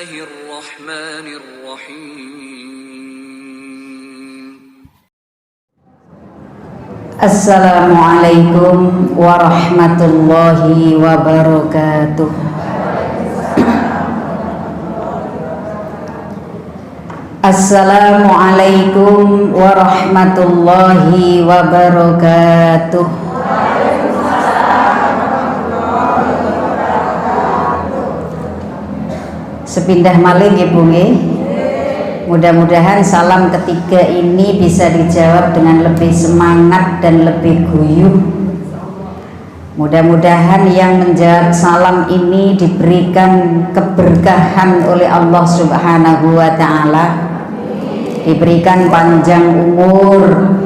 Bismillahirrahmanirrahim. Assalamualaikum warahmatullahi wabarakatuh. Assalamualaikum warahmatullahi wabarakatuh. Sepindah malih nggih Bu nggih. Mudah-mudahan salam ketiga ini bisa dijawab dengan lebih semangat dan lebih guyuh. Mudah-mudahan yang menjawab salam ini diberikan keberkahan oleh Allah Subhanahu wa Ta'ala, diberikan panjang umur,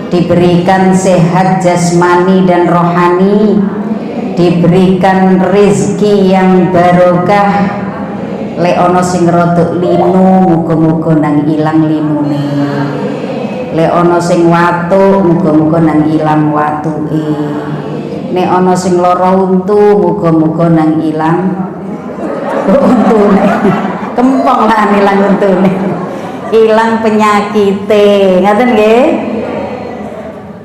diberikan sehat jasmani dan rohani, diberikan rezeki yang barokah. Lek ono sing rodok linu, muga-muga nang ilang linune. Lek ono sing watuk, muga-muga nang ilang watuke. Nek ono sing lara untu, muga-muga nang ilang untune. Kempong lah ilang untune. Ilang penyakite. Ngaten nggih?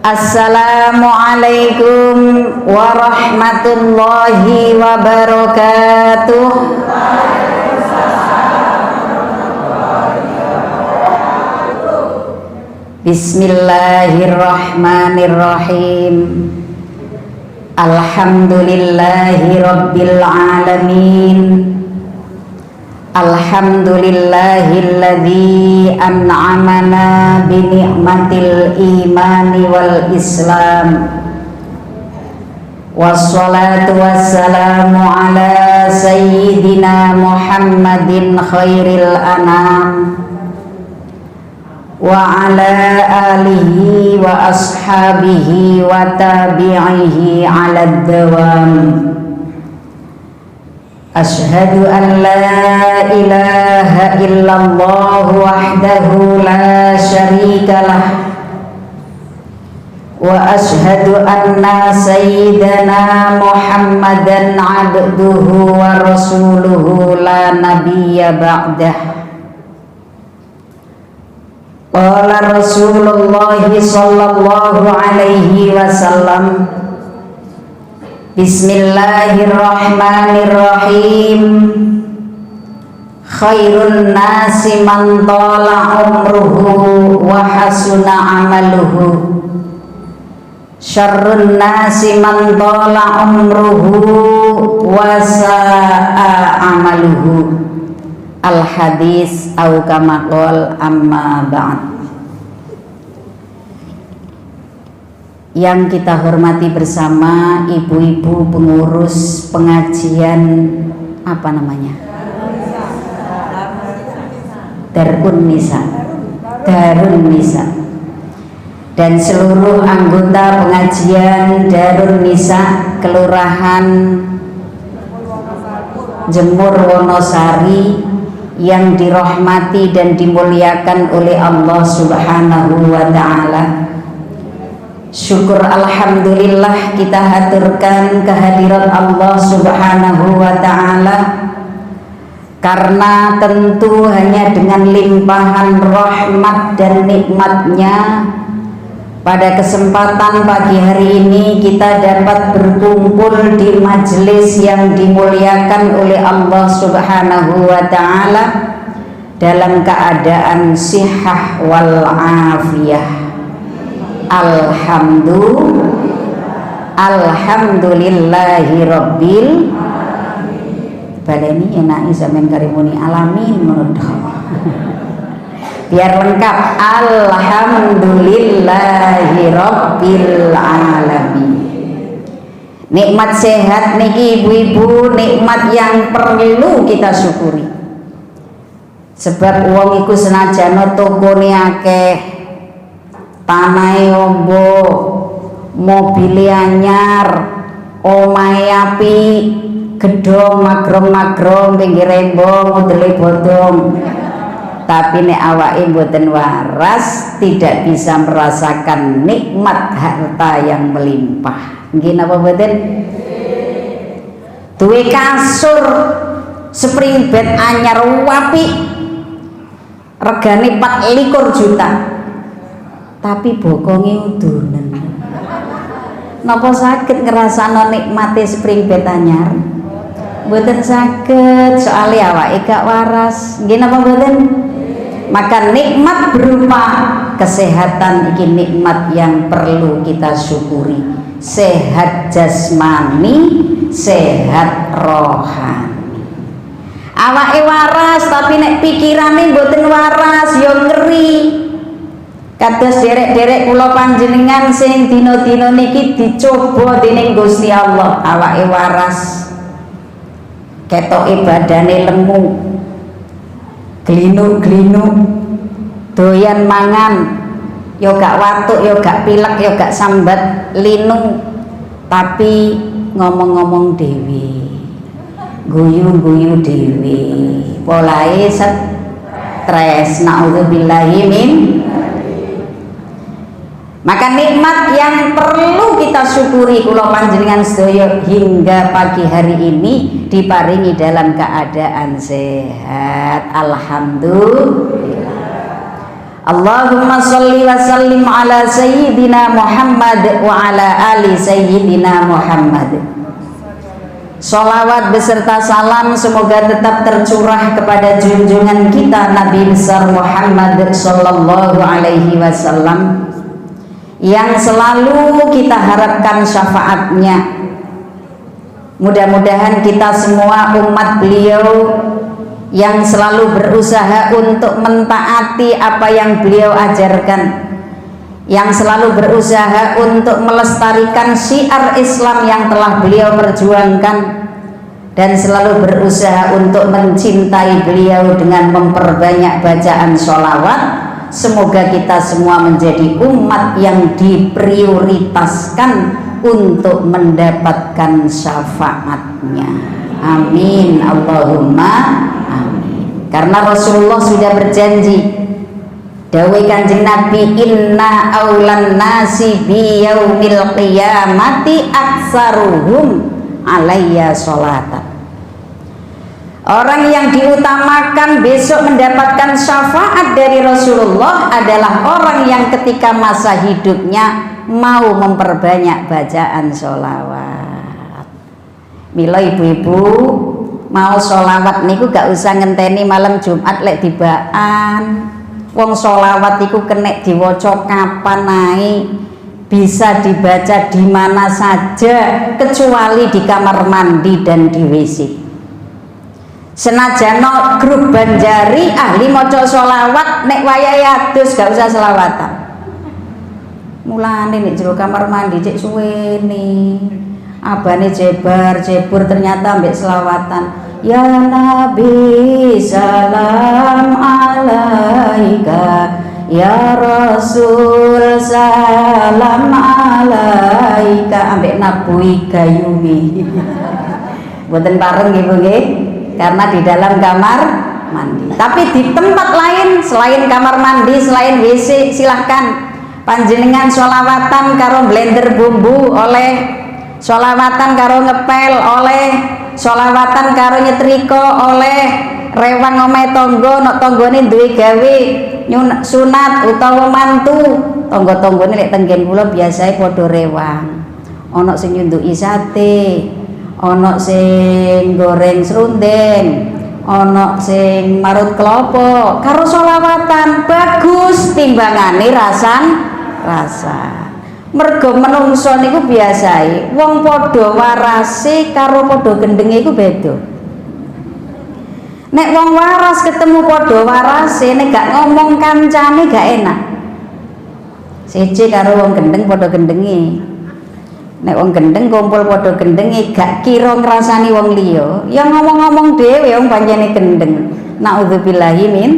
Assalamualaikum warahmatullahi wabarakatuh. Bismillahirrahmanirrahim. Alhamdulillahi rabbil alamin. Alhamdulillahilladzi an'amana bi ni'matil imani wal islam. Wassalatu wassalamu ala sayyidina Muhammadin khairil anam wa ala alihi wa ashabihi wa tabi'ihi ala dawam. Ashhadu an la ilaha illallah wahdahu la syarika lah, wa ashhadu anna sayyidana Muhammadan abduhu wa rasuluhu la nabiyya ba'dah. Qala Rasulullah sallallahu alaihi wasallam, Bismillahirrahmanirrahim. Khairun nasi man tala umruhu wa hasuna amaluhu. Syarrun nasi man tala umruhu wa sa'a amaluhu. Al-hadis au kama qol amma ba'd. Yang kita hormati bersama ibu-ibu pengurus pengajian apa namanya? Darun Nisa dan seluruh anggota pengajian Darun Nisa Kelurahan Jemur Wonosari yang dirahmati dan dimuliakan oleh Allah Subhanahu wa Ta'ala. Syukur alhamdulillah kita haturkan kehadirat Allah Subhanahu wa Ta'ala, karena tentu hanya dengan limpahan rahmat dan nikmatnya pada kesempatan pagi hari ini kita dapat berkumpul di majelis yang dimuliakan oleh Allah Subhanahu wa Ta'ala dalam keadaan sihah wal afiyah. Alhamdulillahi rabbil baleni enake sampean karimuni alamin menurut biar lengkap. Alhamdulillahi rabbil alamin. Nikmat sehat niki ibu-ibu, nikmat yang perlu kita syukuri. Sebab wong iku senajan tokone akeh, tanahe ombo, mobil anyar, omahe apik, gedhong magrong-magrong, pinggir rembong, modele bodong. Tapi nek awake mboten waras, tidak bisa merasakan nikmat harta yang melimpah. Nggih napa mboten? Duwe kasur spring bed anyar wapi regane 24 juta tapi bokonge udunen. Napa saged ngrasakno nikmate spring bed anyar? Mboten saged, soalnya awake gak waras. Nggih napa mboten? Maka nikmat berupa kesehatan iki nikmat yang perlu kita syukuri. Sehat jasmani, sehat rohani. Awake waras tapi nek pikirane mboten waras ya ngeri. Kados derek-derek kula panjenengan sing dina-dina niki dicoba dening Gusti Allah, awake waras. Ketoke badane lemu. Glinu-glinu, doyan mangan, yo gak watuk, yo gak pilek, yo gak sambat linu, tapi ngomong-ngomong dewi, guyu-guyu dewi, polahe stres, naudzubillahi min. Maka nikmat yang perlu kita syukuri kula panjenengan sedaya hingga pagi hari ini diparingi dalam keadaan sehat. Alhamdulillah. Allahumma sholli wa sallim ala sayyidina Muhammad wa ala ali sayyidina Muhammad. Sholawat beserta salam semoga tetap tercurah kepada junjungan kita Nabi besar Muhammad sallallahu alaihi wasallam yang selalu kita harapkan syafaatnya. Mudah-mudahan kita semua umat beliau yang selalu berusaha untuk mentaati apa yang beliau ajarkan, yang selalu berusaha untuk melestarikan syiar Islam yang telah beliau perjuangkan, dan selalu berusaha untuk mencintai beliau dengan memperbanyak bacaan sholawat. Semoga kita semua menjadi umat yang diprioritaskan untuk mendapatkan syafaatnya. Amin Allahumma amin. Karena Rasulullah sudah berjanji, dawuh Kanjeng Nabi, inna aulan nasi bi yaumil qiyamati aktsaruhum alayya sholatan. Orang yang diutamakan besok mendapatkan syafaat dari Rasulullah adalah orang yang ketika masa hidupnya mau memperbanyak bacaan sholawat. Mila ibu-ibu mau sholawat niku gak usah ngenteni malam Jumat lek tibaan. Wong sholawat iku kena diwaca kapan ae, bisa dibaca di mana saja kecuali di kamar mandi dan di WC. Senajano grup Banjari ahli maca sholawat nek wayahe adus gak usah selawatan. Mulane nek jero kamar mandi cek suwene. Abane jebur ternyata ambek selawatan. Ya Nabi salam alaika, ya Rasul salam alaika, ambek nabui gayumi. Mboten pareng nggih Bu nggih. Karena di dalam kamar mandi. Tapi di tempat lain selain kamar mandi, selain WC, silahkan panjenengan sholawatan karo blender bumbu oleh, sholawatan karo ngepel oleh, sholawatan karo nyetrika oleh, rewang omahe tangga nek tanggane duwe gawe sunat utawa mantu. Tangga-tanggane lek tenggen kula biasae padha rewang. Ana sing nyunduki sate, ana sing goreng serundeng, ana sing marut klopo. Karo sholawatan bagus timbangane rasa. Mergo menungso niku biasae wong padha warase karo padha gendenge iku beda. Nek wong waras ketemu padha warase nek gak ngomong kancane gak enak. Siji karo wong gendeng padha gendenge. Nek wong gendeng kumpul padha gendenge gak kira ngrasani wong liya, ya ngomong-ngomong dhewe wong pancene gendeng. Naudzubillahi min.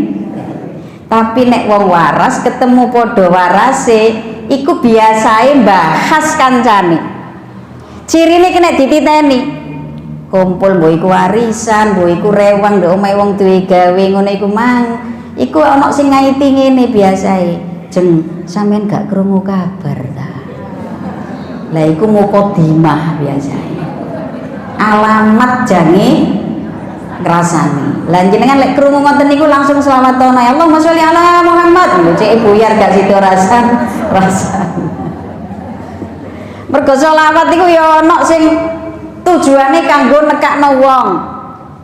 Tapi nek wong waras ketemu padha warase iku biasae bahas kancane. Cirine kena dititeni. Kumpul mbok iku warisan, mbok iku rewang ndek omahe wong duwe gawe ngono iku mang. Iku ana sing ngaiti ngene biasae. Jeng, sampean gak krungu kabar ta? Lah iku mukodimah biasanya. Alamat jange ngrasani. Lah jenengan lek krungu ngoten niku langsung selawatana ya Allahumma sholli ala Muhammad. Lho cek buyar gak sido rasan. Mergo selawat iku ya ana sing tujuane kanggo nekakno wong.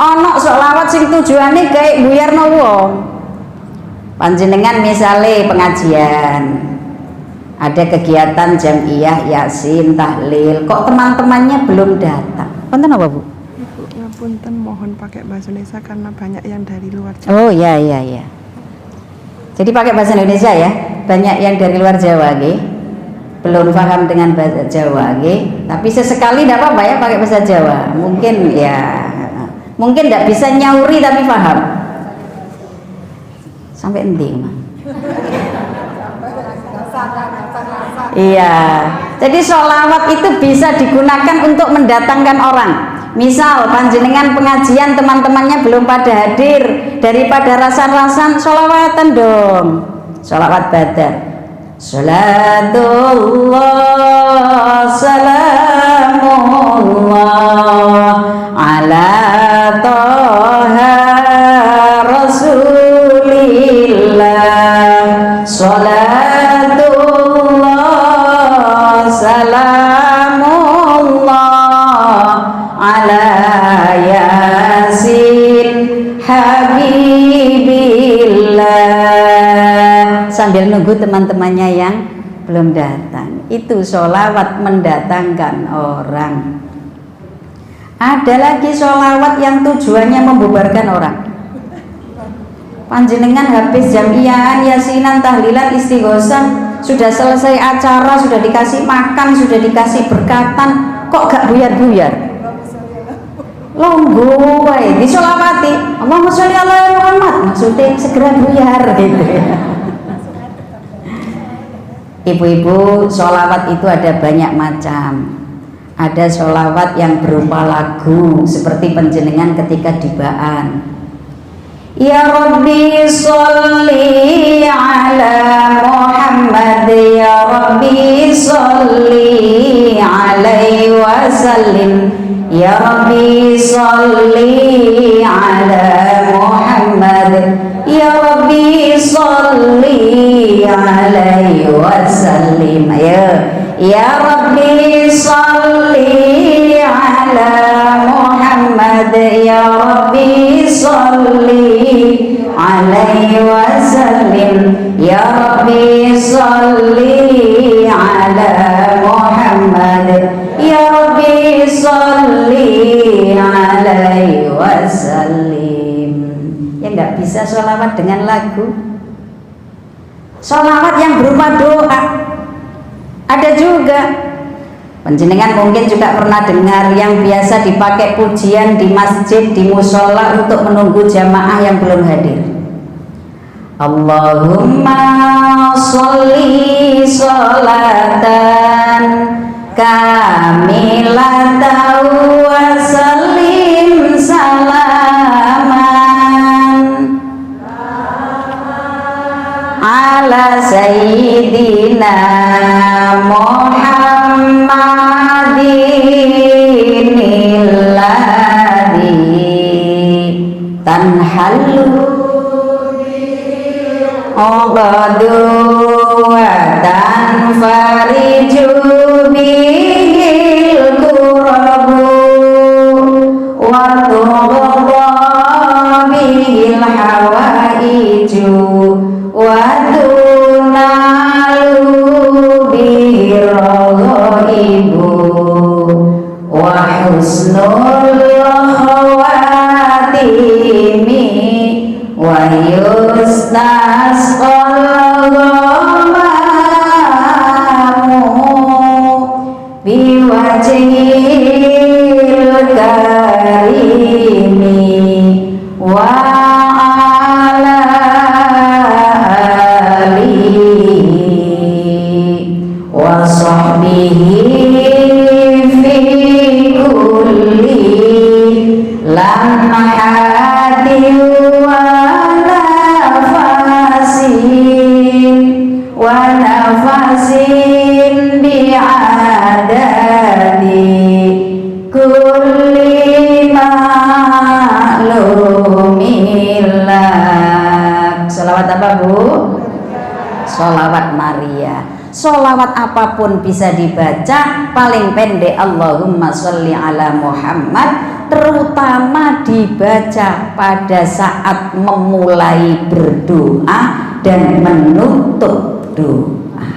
Ana selawat sing tujuane gawe buyarno wong. Panjenengan misale pengajian, ada kegiatan jamiah, yasin, tahlil, kok teman-temannya belum datang? Punten apa Bu? Ibu, ngapunten mohon pakai bahasa Indonesia karena banyak yang dari luar Jawa. Oh iya. Jadi pakai bahasa Indonesia ya. Banyak yang dari luar Jawa nggih. Belum paham dengan bahasa Jawa nggih. Tapi sesekali tidak apa-apa ya pakai bahasa Jawa. Mungkin tidak bisa nyauri tapi paham. Sampai endi, Mas? Iya. Jadi sholawat itu bisa digunakan untuk mendatangkan orang. Misal panjenengan pengajian teman-temannya belum pada hadir, daripada rasan-rasan sholawatan dong. Sholawat badar. Salatullah salamullah ala toha rasulillah. Salatullah salamullah ala yasin habibillah. Sambil nunggu teman-temannya yang belum datang, itu sholawat mendatangkan orang. Ada lagi sholawat yang tujuannya membubarkan orang. Panjenengan habis jamiah, yasinan, tahlilan, istighosah, sudah selesai acara, sudah dikasih makan, sudah dikasih berkatan, kok gak buyar-buyar? Longgo wae disolawati. Allahumma sholli ala Muhammad, maksudnya segera buyar gitu ya. Ibu-ibu, sholawat itu ada banyak macam. Ada sholawat yang berupa lagu, seperti panjenengan ketika dibaan. Ya Rabbi sholli ala Muhammad, ya Rabbi sholli alaihi wasallim, ya Rabbi sholli ala Muhammad, ya Rabbi sholli alaihi wasallim. Ya Rabbi sholli ala Muhammad, ya Rabbi sholli alaihi wasallim, ya Rabbi sholli ala Muhammad, ya Rabbi sholli alaihi wasallim. Ya nggak bisa sholawat dengan lagu. Sholawat yang berupa doa ada juga. Panjenengan mungkin juga pernah dengar yang biasa dipakai pujian di masjid, di musola untuk menunggu jamaah yang belum hadir. Allahumma sholli sholatan kamilatan wa sallim salaman ala sayyidina Muhammadin alladhi tanhalu uqadu wa tanfariju bihil kurabu wa tughda bihil hawaiju wa tunalu birghaibu wa husnul khawatimi wa yustasqal ghamamu biwajhil karimi wa ala alihi wa sahbihi fi kulli lamhatin wa nafasin bi'adadi kulli ma'lum Sholawat apapun bisa dibaca, paling pendek Allahumma sholli ala Muhammad, terutama dibaca pada saat memulai berdoa dan menutup doa.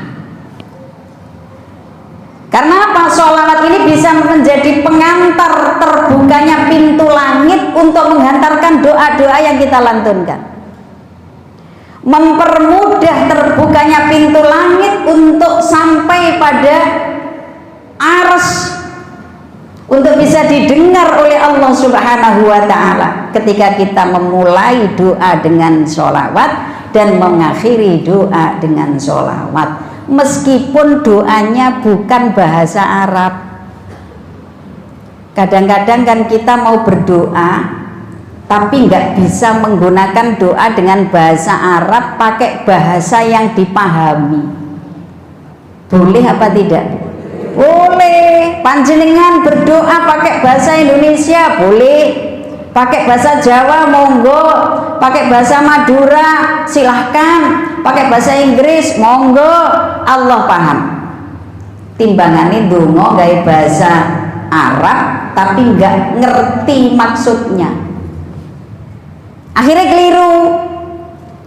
Karena apa? Sholawat ini bisa menjadi pengantar terbukanya pintu langit untuk menghantarkan doa-doa yang kita lantunkan, mempermudah terbukanya pintu langit untuk sampai pada arsy, untuk bisa didengar oleh Allah Subhanahu wa ta'ala ketika kita memulai doa dengan sholawat dan mengakhiri doa dengan sholawat. Meskipun doanya bukan bahasa Arab, kadang-kadang kan kita mau berdoa tapi nggak bisa menggunakan doa dengan bahasa Arab, pakai bahasa yang dipahami. Boleh apa tidak? Boleh. Panjenengan berdoa pakai bahasa Indonesia boleh, pakai bahasa Jawa monggo, pakai bahasa Madura silahkan, pakai bahasa Inggris monggo, Allah paham. Timbangannya dongo gaya bahasa Arab tapi nggak ngerti maksudnya, akhirnya keliru.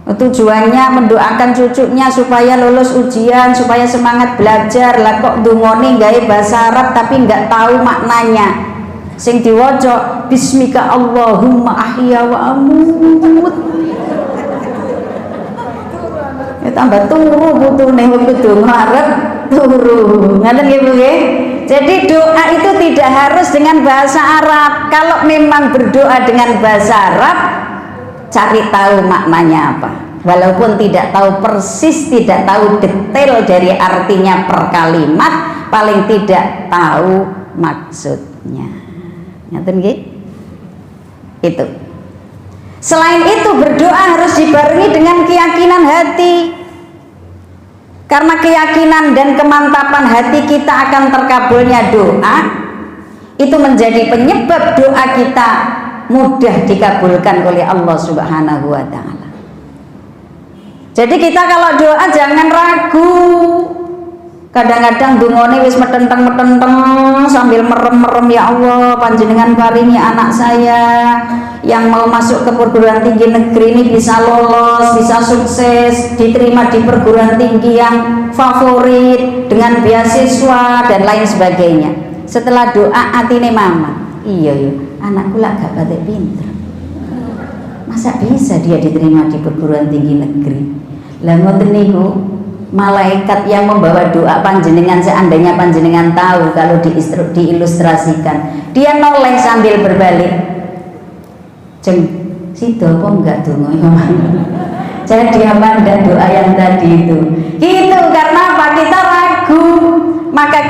Tujuannya mendoakan cucunya supaya lulus ujian, supaya semangat belajar, lah kok dungone gaya bahasa Arab tapi nggak tahu maknanya. Sing diwaca bismika Allahumma ahya wa amut, ya tambah turu putune waktu donga Arab turu. Ngaten nggih Bu nggih. Jadi doa itu tidak harus dengan bahasa Arab. Kalau memang berdoa dengan bahasa Arab, cari tahu maknanya apa, walaupun tidak tahu persis, tidak tahu detail dari artinya per kalimat, paling tidak tahu maksudnya. Ngerti nggih? Itu. Selain itu berdoa harus dibarengi dengan keyakinan hati, karena keyakinan dan kemantapan hati kita akan terkabulnya doa itu menjadi penyebab doa kita mudah dikabulkan oleh Allah Subhanahu wa ta'ala. Jadi kita kalau doa jangan ragu. Kadang-kadang dungone wis metenteng-metenteng sambil merem-merem, ya Allah panjenengan paringi anak saya yang mau masuk ke perguruan tinggi negeri ini bisa lolos, bisa sukses, diterima di perguruan tinggi yang favorit dengan beasiswa dan lain sebagainya. Setelah doa atine mama, iya ya anakku lah gak patek pinter, masa bisa dia diterima di perguruan tinggi negeri. Lah ngoten niku malaikat yang membawa doa panjenengan, seandainya panjenengan tahu kalau diilustrasikan, dia noleh sambil berbalik, jeng situ apa enggak dongo jadi aman dan doa yang tadi itu gitu. Karena apa? Kita ragu, maka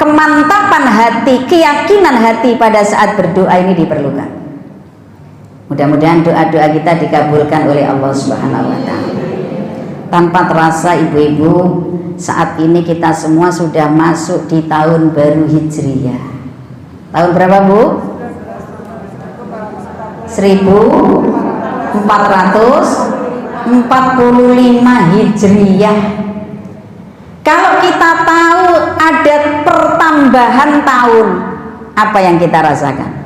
kemantapan hati, keyakinan hati pada saat berdoa ini diperlukan. Mudah-mudahan doa-doa kita dikabulkan oleh Allah Subhanahu wa ta'ala. Tanpa terasa ibu-ibu, saat ini kita semua sudah masuk di tahun baru Hijriyah. Tahun berapa Bu? 1445 Hijriyah. Kalau kita tahu ada pertambahan tahun, apa yang kita rasakan?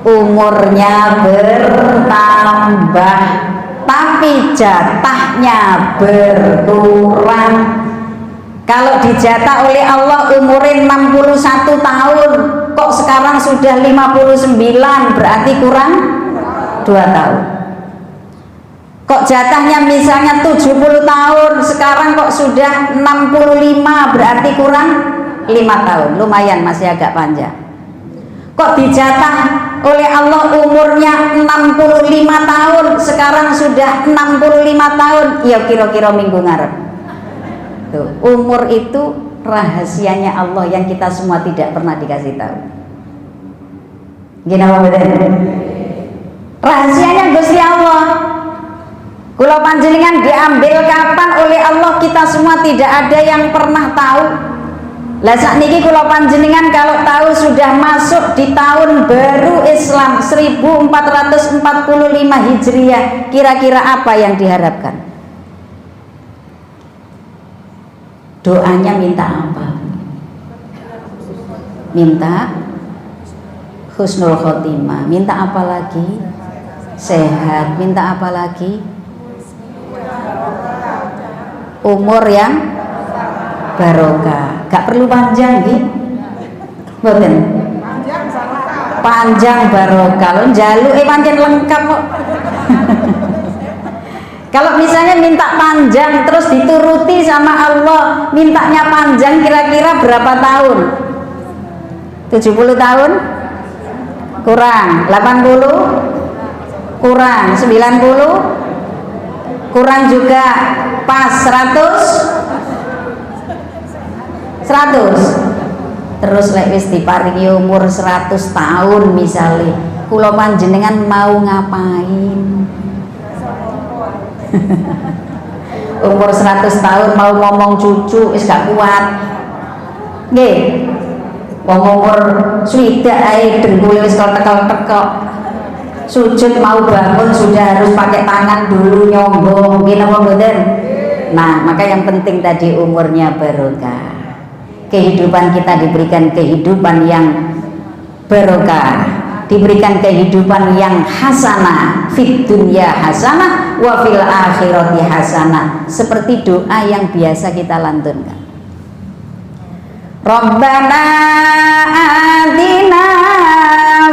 Umurnya bertambah tapi jatahnya berkurang. Kalau dijatah oleh Allah umurin 61 tahun, kok sekarang sudah 59, berarti kurang 2 tahun. Kok jatahnya misalnya 70 tahun, sekarang kok sudah 65, berarti kurang 5 tahun. Lumayan, masih agak panjang. Kok dijatah oleh Allah umurnya 65 tahun, sekarang sudah 65 tahun, ya kira-kira minggu ngarep. Tuh, umur itu rahasianya Allah yang kita semua tidak pernah dikasih tahu. Gini apa betul? Rahasianya Gusti Allah. Kula panjenengan diambil kapan oleh Allah, kita semua tidak ada yang pernah tahu. Lah sakniki kula panjenengan kalau tahu sudah masuk di tahun baru Islam 1445 Hijriah, kira-kira apa yang diharapkan? Doanya minta apa? Minta husnul khotimah. Minta apa lagi? Sehat. Minta apa lagi? Umur yang barokah. Gak perlu panjang gitu. Mboten. Panjang barokah. Lo njaluk pancen lengkap kok. Kalau misalnya minta panjang terus dituruti sama Allah, mintanya panjang kira-kira berapa tahun? 70 tahun? Kurang. 80? Kurang. 90? Kurang juga. Pas 100? 100. Terus lek wis diparingi umur 100 tahun misalnya, kula panjenengan mau ngapain? Umur 100 tahun mau ngomong cucu wis gak kuat. Nggih. Wong umur swidak ae dengkule wis tekok-tekok. Sujud mau bangun sudah harus pakai tangan dulu nyombong, nggih napa mboten? Nah, maka yang penting tadi umurnya barokah. Kehidupan kita diberikan kehidupan yang barokah, diberikan kehidupan yang hasanah, fid dunya hasanah wa fil akhirati hasanah, seperti doa yang biasa kita lantunkan. Rabbana atina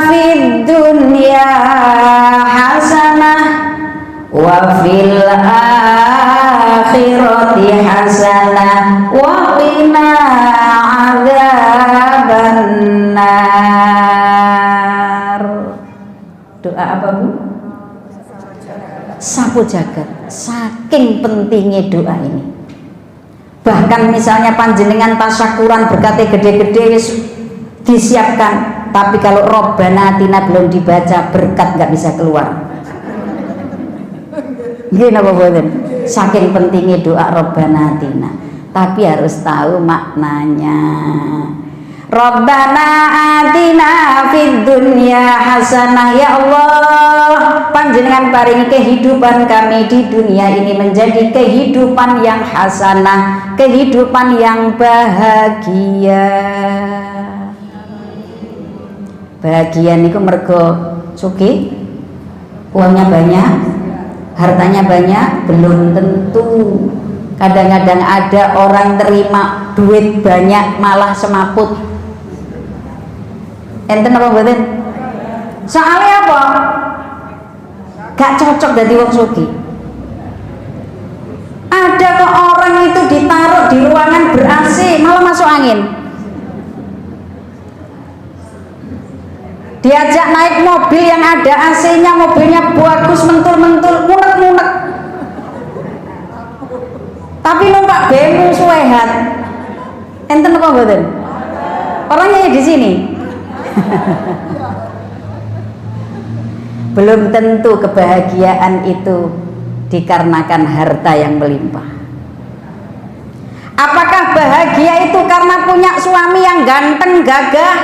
fid dunya hasanah wa fil akhirati hasanah wa qina adzabannar. Doa apa Bu? Sapu jagat. Saking pentingnya doa ini. Bahkan misalnya panjenengan tasyakuran berkatnya gede-gede disiapkan, tapi kalau Robbana Atina belum dibaca, berkat nggak bisa keluar. Gini apa boten? Saking pentingnya doa Robbana Atina, tapi harus tahu maknanya. Rabbana atina fid dunya hasanah. Ya Allah, panjenengan paringi kehidupan kami di dunia ini menjadi kehidupan yang hasanah, kehidupan yang bahagia. Bahagia niku mergo sugih, uangnya banyak, hartanya banyak, belum tentu. Kadang-kadang ada orang terima duit banyak malah semaput. Enten apa mboten? Soalnya apa? Gak cocok dadi wong sugih. Ada kok orang itu ditaruh di ruangan ber-AC malah masuk angin. Diajak naik mobil yang ada AC-nya, mobilnya bagus, mentul-mentul, munek-munek. Tapi numpak BMW suwehat. Enten apa mboten? Orangnya di sini. Belum tentu kebahagiaan itu dikarenakan harta yang melimpah. Apakah bahagia itu karena punya suami yang ganteng gagah?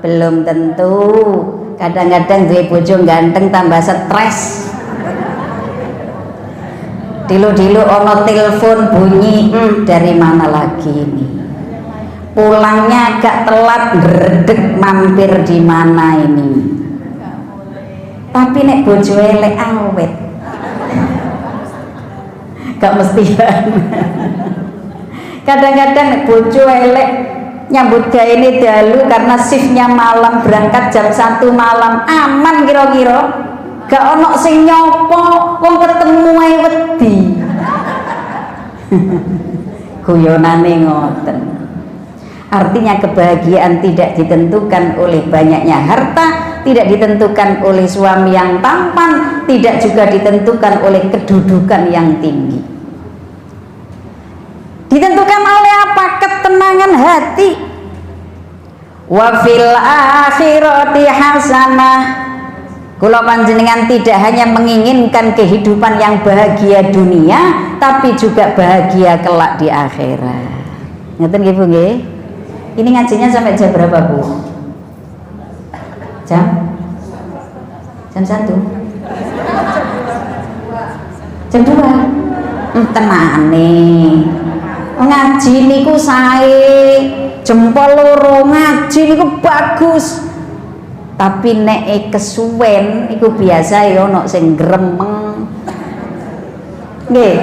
Belum tentu. Kadang-kadang duwe bojo ganteng tambah stres. Dilu-dilu ono telepon bunyi, dari mana lagi ini? Pulangnya agak telat, ngredeg mampir di mana ini? Tapi nek bojo elek awet. Gak mestian. Kadang-kadang nek bojo elek nyambut gawe ini dalu karena shiftnya malam, berangkat jam 1 malam, aman kira-kira. Gak ono sing nyopo, wong ketemu ae wedi. Guyonane ngoten. Artinya kebahagiaan tidak ditentukan oleh banyaknya harta, tidak ditentukan oleh suami yang tampan, tidak juga ditentukan oleh kedudukan yang tinggi. Ditentukan oleh apa? Ketenangan hati. Wa fil akhirati hasanah. Kula panjenengan tidak hanya menginginkan kehidupan yang bahagia dunia, tapi juga bahagia kelak di akhirat. Ngeten nggih Bu nggih. Ini ngajinya sampai jam berapa Bu? Jam 1. Jam 2. Tenane. Ngaji niku sae, jempol loro ngaji niku bagus. Tapi nek kesuwen iku biasa ya ono sing gremeng. Nggih.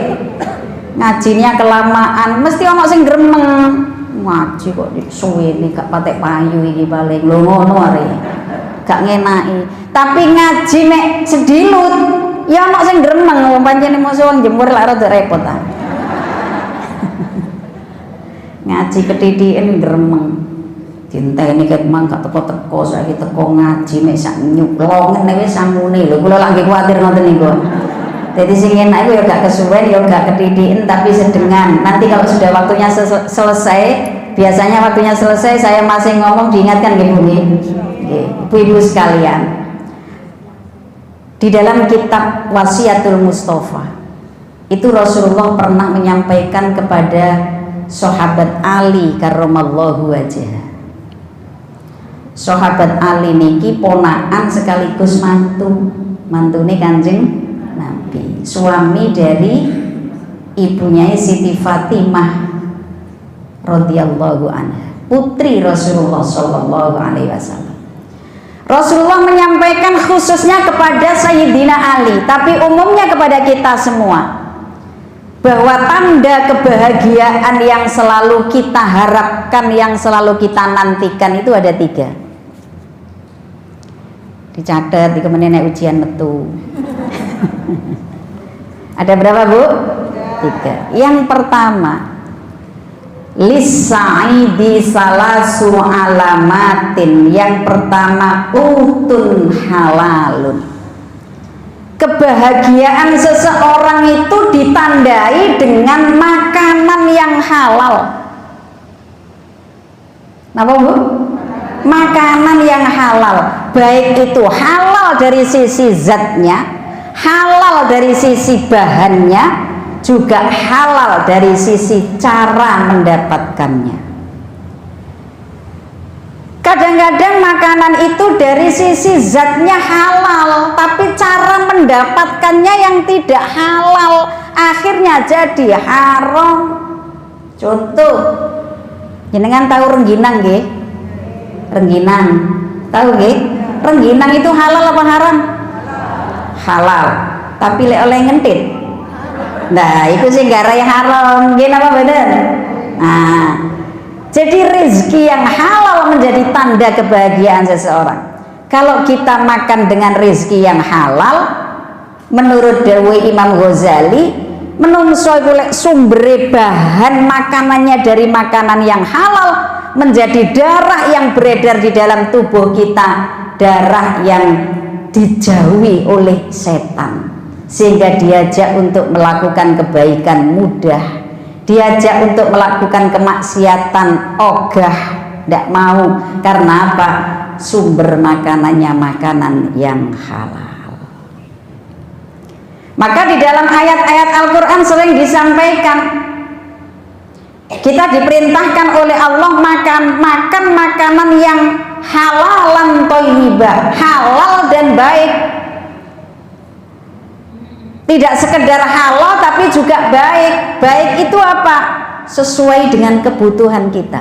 Ngajinya kelamaan, mesti ono sing gremeng. Ngaji kok suwene gak patek payu iki paling. Lho ngono arek. Gak ngenaki. Tapi ngaji nek sedilut, ya ono sing gremeng, wong pancene mosok wong jemur lak rada repot ta. Ngaji ketitiken gremeng. Dinteni ket mang gak teko-teko saiki teko ngaji mek sak nyuklongen wis samune lho kula lagi kuwatir ngoten niku. Jadi sing enak itu ya gak kesuwen ya gak ketitiken tapi sedengan. Nanti kalau sudah waktunya selesai, biasanya waktunya selesai saya masih ngomong diingatkan nggih Bu nggih. Ibu-ibu sekalian. Di dalam kitab Wasiatul Mustafa itu Rasulullah pernah menyampaikan kepada sahabat Ali karramallahu wajhah. Sahabat Ali niki ponakan sekaligus mantune Kanjeng Nabi, suami dari ibunya Siti Fatimah radhiyallahu anha, putri Rasulullah sallallahu alaihi wasallam. Rasulullah menyampaikan khususnya kepada Sayyidina Ali, tapi umumnya kepada kita semua, bahwa tanda kebahagiaan yang selalu kita harapkan, yang selalu kita nantikan itu ada 3. Dicatat di kemudian ujian metu. Ada berapa Bu? 3. Yang pertama, lis-sa'idi salasu alamatin. Yang pertama, utun halalun. Kebahagiaan seseorang itu ditandai dengan makanan yang halal. Napa Bu? Makanan yang halal, baik itu halal dari sisi zatnya, halal dari sisi bahannya, juga halal dari sisi cara mendapatkannya. Kadang-kadang makanan itu dari sisi zatnya halal, tapi cara mendapatkannya yang tidak halal, akhirnya jadi haram. Contoh, jenengan tahu rengginang nggih? Rengginang, tahu nggih? Rengginang itu halal apa haram? Halal. Tapi lek oleh ngentit. Nah, itu sing garai haram, nggih napa mboten? Nah, jadi rezeki yang halal menjadi tanda kebahagiaan seseorang. Kalau kita makan dengan rezeki yang halal, menurut dawuh Imam Ghazali, menungso iku lek sumbere bahan makanannya dari makanan yang halal, menjadi darah yang beredar di dalam tubuh kita, darah yang dijauhi oleh setan, sehingga diajak untuk melakukan kebaikan mudah, diajak untuk melakukan kemaksiatan ogah, tidak mau. Karena apa? Sumber makanannya makanan yang halal. Maka di dalam ayat-ayat Al-Quran sering disampaikan, kita diperintahkan oleh Allah makan makanan yang halalan thayyibah, halal dan baik. Tidak sekedar halal tapi juga baik. Baik itu apa? Sesuai dengan kebutuhan kita.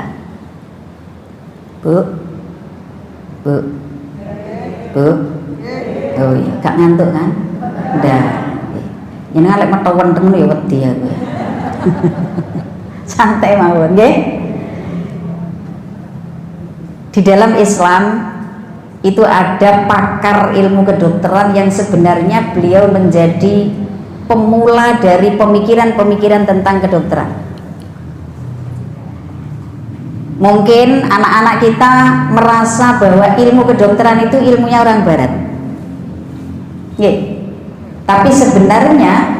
Bu, oh iya, gak ngantuk kan? Udah. Jenengan lek metu wenteng ya wedi aku. Santai mawon nggih. Di dalam Islam itu ada pakar ilmu kedokteran yang sebenarnya beliau menjadi pemula dari pemikiran-pemikiran tentang kedokteran. Mungkin anak-anak kita merasa bahwa ilmu kedokteran itu ilmunya orang barat. Tapi sebenarnya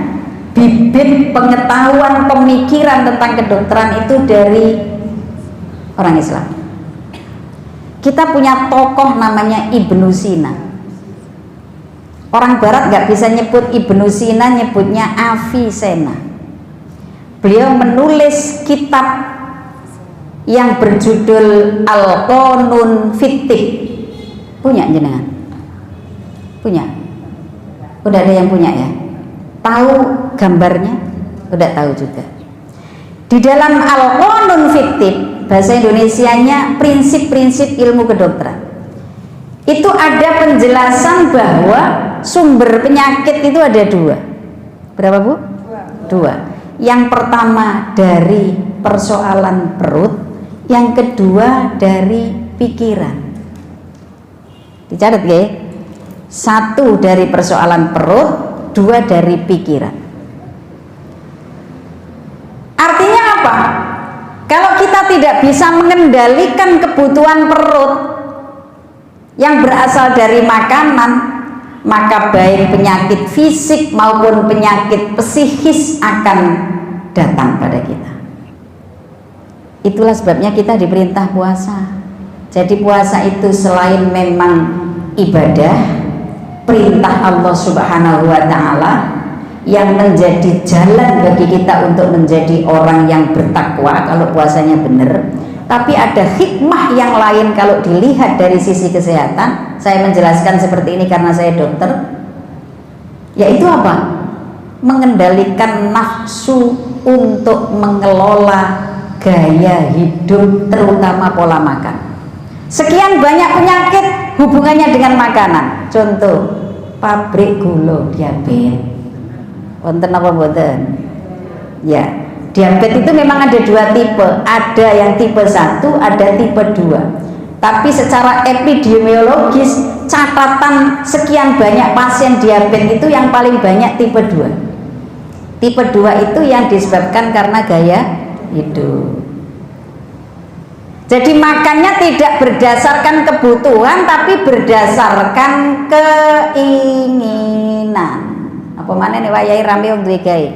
bibit pengetahuan pemikiran tentang kedokteran itu dari orang Islam. Kita punya tokoh namanya Ibnu Sina. Orang barat nggak bisa nyebut Ibnu Sina, nyebutnya Avicenna. Beliau menulis kitab yang berjudul Al-Qanun Fit-Tib. Punya jenengan? Punya? Udah ada yang punya ya? Tahu gambarnya? Udah tahu juga. Di dalam Al-Qanun Fit-Tib, bahasa Indonesianya prinsip-prinsip ilmu kedokteran, itu ada penjelasan bahwa sumber penyakit itu ada dua. Berapa Bu? Dua. Yang pertama dari persoalan perut, yang kedua dari pikiran. Dicatat ya? Satu dari persoalan perut, dua dari pikiran. Artinya apa? Kalau kita tidak bisa mengendalikan kebutuhan perut yang berasal dari makanan, maka baik penyakit fisik maupun penyakit psikis akan datang pada kita. Itulah sebabnya kita diperintah puasa. Jadi puasa itu selain memang ibadah, perintah Allah Subhanahu wa Ta'ala yang menjadi jalan bagi kita untuk menjadi orang yang bertakwa kalau puasanya benar. Tapi ada hikmah yang lain kalau dilihat dari sisi kesehatan. Saya menjelaskan seperti ini karena saya dokter, yaitu apa? Mengendalikan nafsu untuk mengelola gaya hidup, terutama pola makan. Sekian banyak penyakit hubungannya dengan makanan. Contoh, pabrik gula, diabetes. Wonten apa mboten? Ya, diabetes itu memang ada dua tipe. Ada yang tipe 1, ada tipe 2. Tapi secara epidemiologis, catatan sekian banyak pasien diabetes itu yang paling banyak tipe 2. Tipe 2 itu yang disebabkan karena gaya hidup. Jadi makannya tidak berdasarkan kebutuhan, tapi berdasarkan keinginan. Apa mana nih wayai rame wong duwe gawe.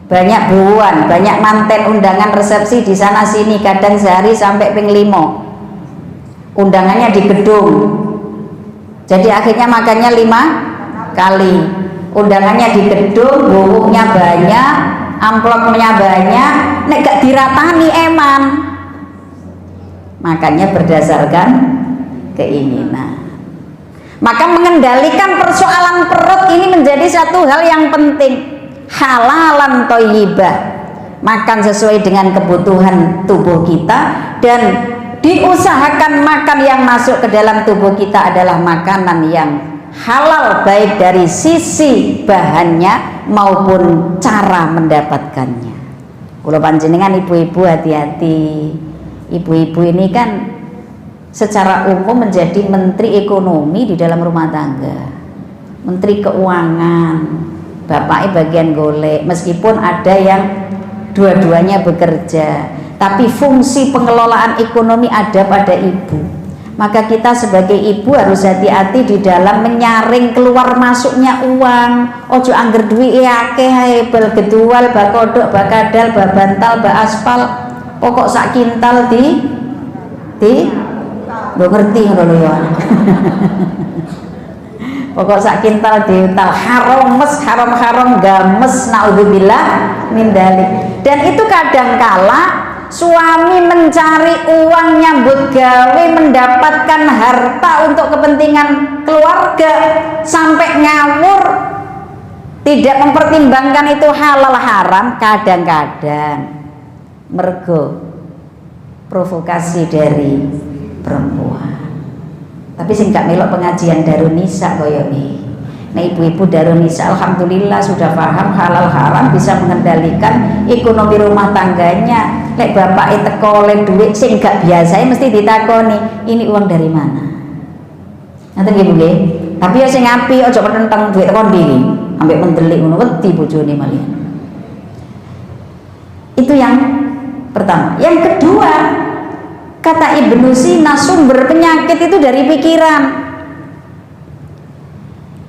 Banyak buan, banyak manten undangan resepsi di sana sini, kadang sehari sampai ping 5. Undangannya di gedung. Jadi akhirnya makannya 5 kali. Undangannya di gedung, bukunya banyak, amplopnya banyak, nek gak diratani eman. Makanya berdasarkan keinginan. Maka mengendalikan persoalan perut ini menjadi satu hal yang penting. Halalan thayyibah, makan sesuai dengan kebutuhan tubuh kita, dan diusahakan makan yang masuk ke dalam tubuh kita adalah makanan yang halal, baik dari sisi bahannya maupun cara mendapatkannya. Kula panjenengan ibu-ibu hati-hati. Ibu-ibu ini kan secara umum menjadi menteri ekonomi di dalam rumah tangga, menteri keuangan, bapaknya bagian golek, meskipun ada yang dua-duanya bekerja, tapi fungsi pengelolaan ekonomi ada pada ibu. Maka kita sebagai ibu harus hati-hati di dalam menyaring keluar masuknya uang. Ojo angger duwi akeh, bal gedual, bak kodok, bak kadal, bak bantal, bak aspal, pokok sak kintal lo ngerti ngono ya. Pokok sak kintal diutal, haram games, naudzubillah min dalik. Dan itu kadang kala suami mencari uang nyambut gawe, mendapatkan harta untuk kepentingan keluarga sampai ngawur, tidak mempertimbangkan itu halal haram. Kadang-kadang mergo provokasi dari perempuan. Tapi sing gak melok pengajian Darun Nisa koyo iki. Nah, ibu-ibu Darun Nisa alhamdulillah sudah paham halal haram, bisa mengendalikan ekonomi rumah tangganya. Lek bapak teko oleh duit sing gak biasa mesti ditakoni, ini uang dari mana? Nanti nggih nggih. Tapi ya sing apik aja penentang duit teko ndi iki. Ambek mendelik ngono wedi bojone malian. Itu yang pertama. Yang kedua, kata Ibnu Sina, sumber penyakit itu dari pikiran.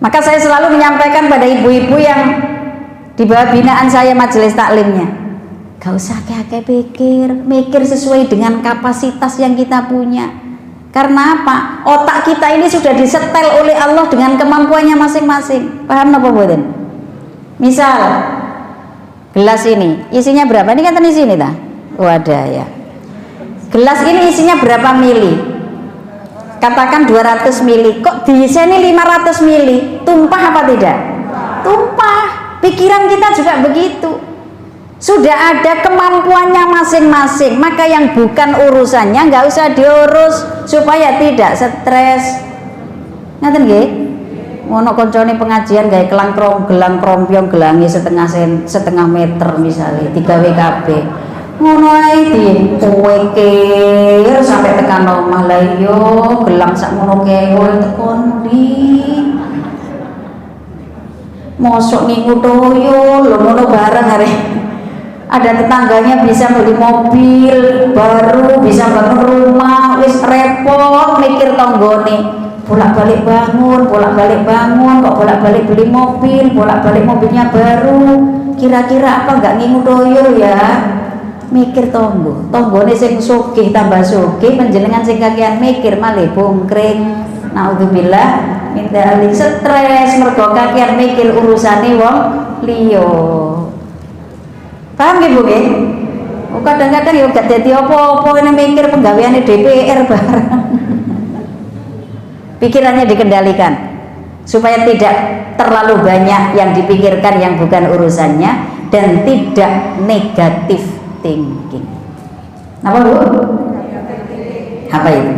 Maka saya selalu menyampaikan pada ibu-ibu yang di bawah binaan saya majelis taklimnya, gak usah kayak mikir sesuai dengan kapasitas yang kita punya. Karena apa? Otak kita ini sudah disetel oleh Allah dengan kemampuannya masing-masing. Paham apa boten? Misal gelas ini isinya berapa? Ini kan di sini dah. Oh ada ya. Gelas ini isinya berapa mili? Katakan 200 mili. Kok diisi 500 mili? Tumpah apa tidak? Tumpah. Pikiran kita juga begitu. Sudah ada kemampuannya masing-masing, maka yang bukan urusannya nggak usah diurus supaya tidak stres. Ngaten nggih? Ngono koncone pengajian gawe gelang krompiong gelangi setengah meter misalnya 3 WKB. Ngono ae dikuweke sampai tekan omah. Lah iya gelang sak ngono kewe tekon ndi. Mosok niku toyo lho ngono bareng arek. Ada tetangganya bisa beli mobil baru, bisa bangun rumah, wis repot mikir tanggane. Bolak-balik bangun, kok bolak-balik beli mobil, bolak-balik mobilnya baru. Kira-kira apa enggak ngingu toyo ya? Mikir tanggane sing sugih tambah sugih, panjenengan sing kakean mikir malih bungkring. Naudzubillah, minta alih stres mergo kakean mikir urusane wong liya. Paham nggih Bu nggih? Kadang-kadang ya gak dadi apa-apa ini mikir penggaweane DPR bareng. Pikirannya dikendalikan supaya tidak terlalu banyak yang dipikirkan yang bukan urusannya dan tidak negatif thinking. Apa Bu? Apa itu?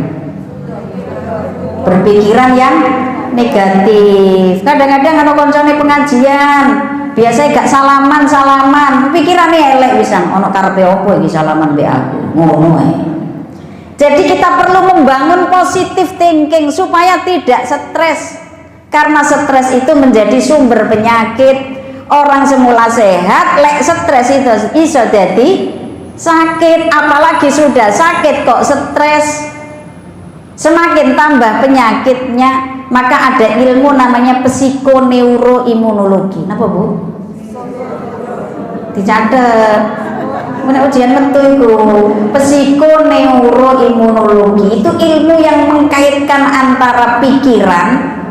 Berpikiran yang negatif. Kadang-kadang ana koncone pengajian biasanya gak salaman pikirannya elek pisan ono karepe opo iki salaman mbek aku ngono ae. Jadi kita perlu membangun positive thinking supaya tidak stres, karena stres itu menjadi sumber penyakit. Orang semula sehat lek stres itu iso jadi sakit, apalagi sudah sakit kok stres, semakin tambah penyakitnya. Maka ada ilmu namanya psikoneuroimunologi. Napa Bu? Dicatet. Mana ujian metu iku. Psikoneuroimunologi itu ilmu yang mengkaitkan antara pikiran,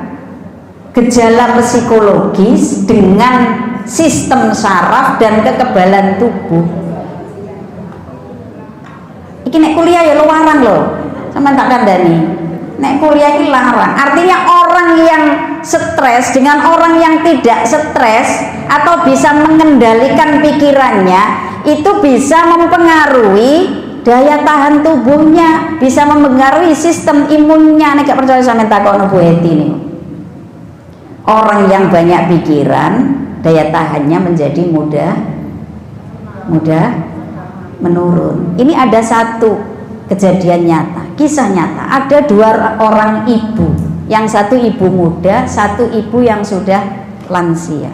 gejala psikologis dengan sistem saraf dan kekebalan tubuh. Iki nek kuliah ya luaran loh. Sama tak kandani. Nek kuliah ini larang, artinya orang yang stres dengan orang yang tidak stres atau bisa mengendalikan pikirannya itu bisa mempengaruhi daya tahan tubuhnya, bisa mempengaruhi sistem imunnya. Nek gak percaya sampeyan takokno Bu Heti nih. Orang yang banyak pikiran, daya tahannya menjadi mudah menurun. Ini ada satu kejadian nyata, kisah nyata. Ada 2 orang ibu, yang satu ibu muda, satu ibu yang sudah lansia.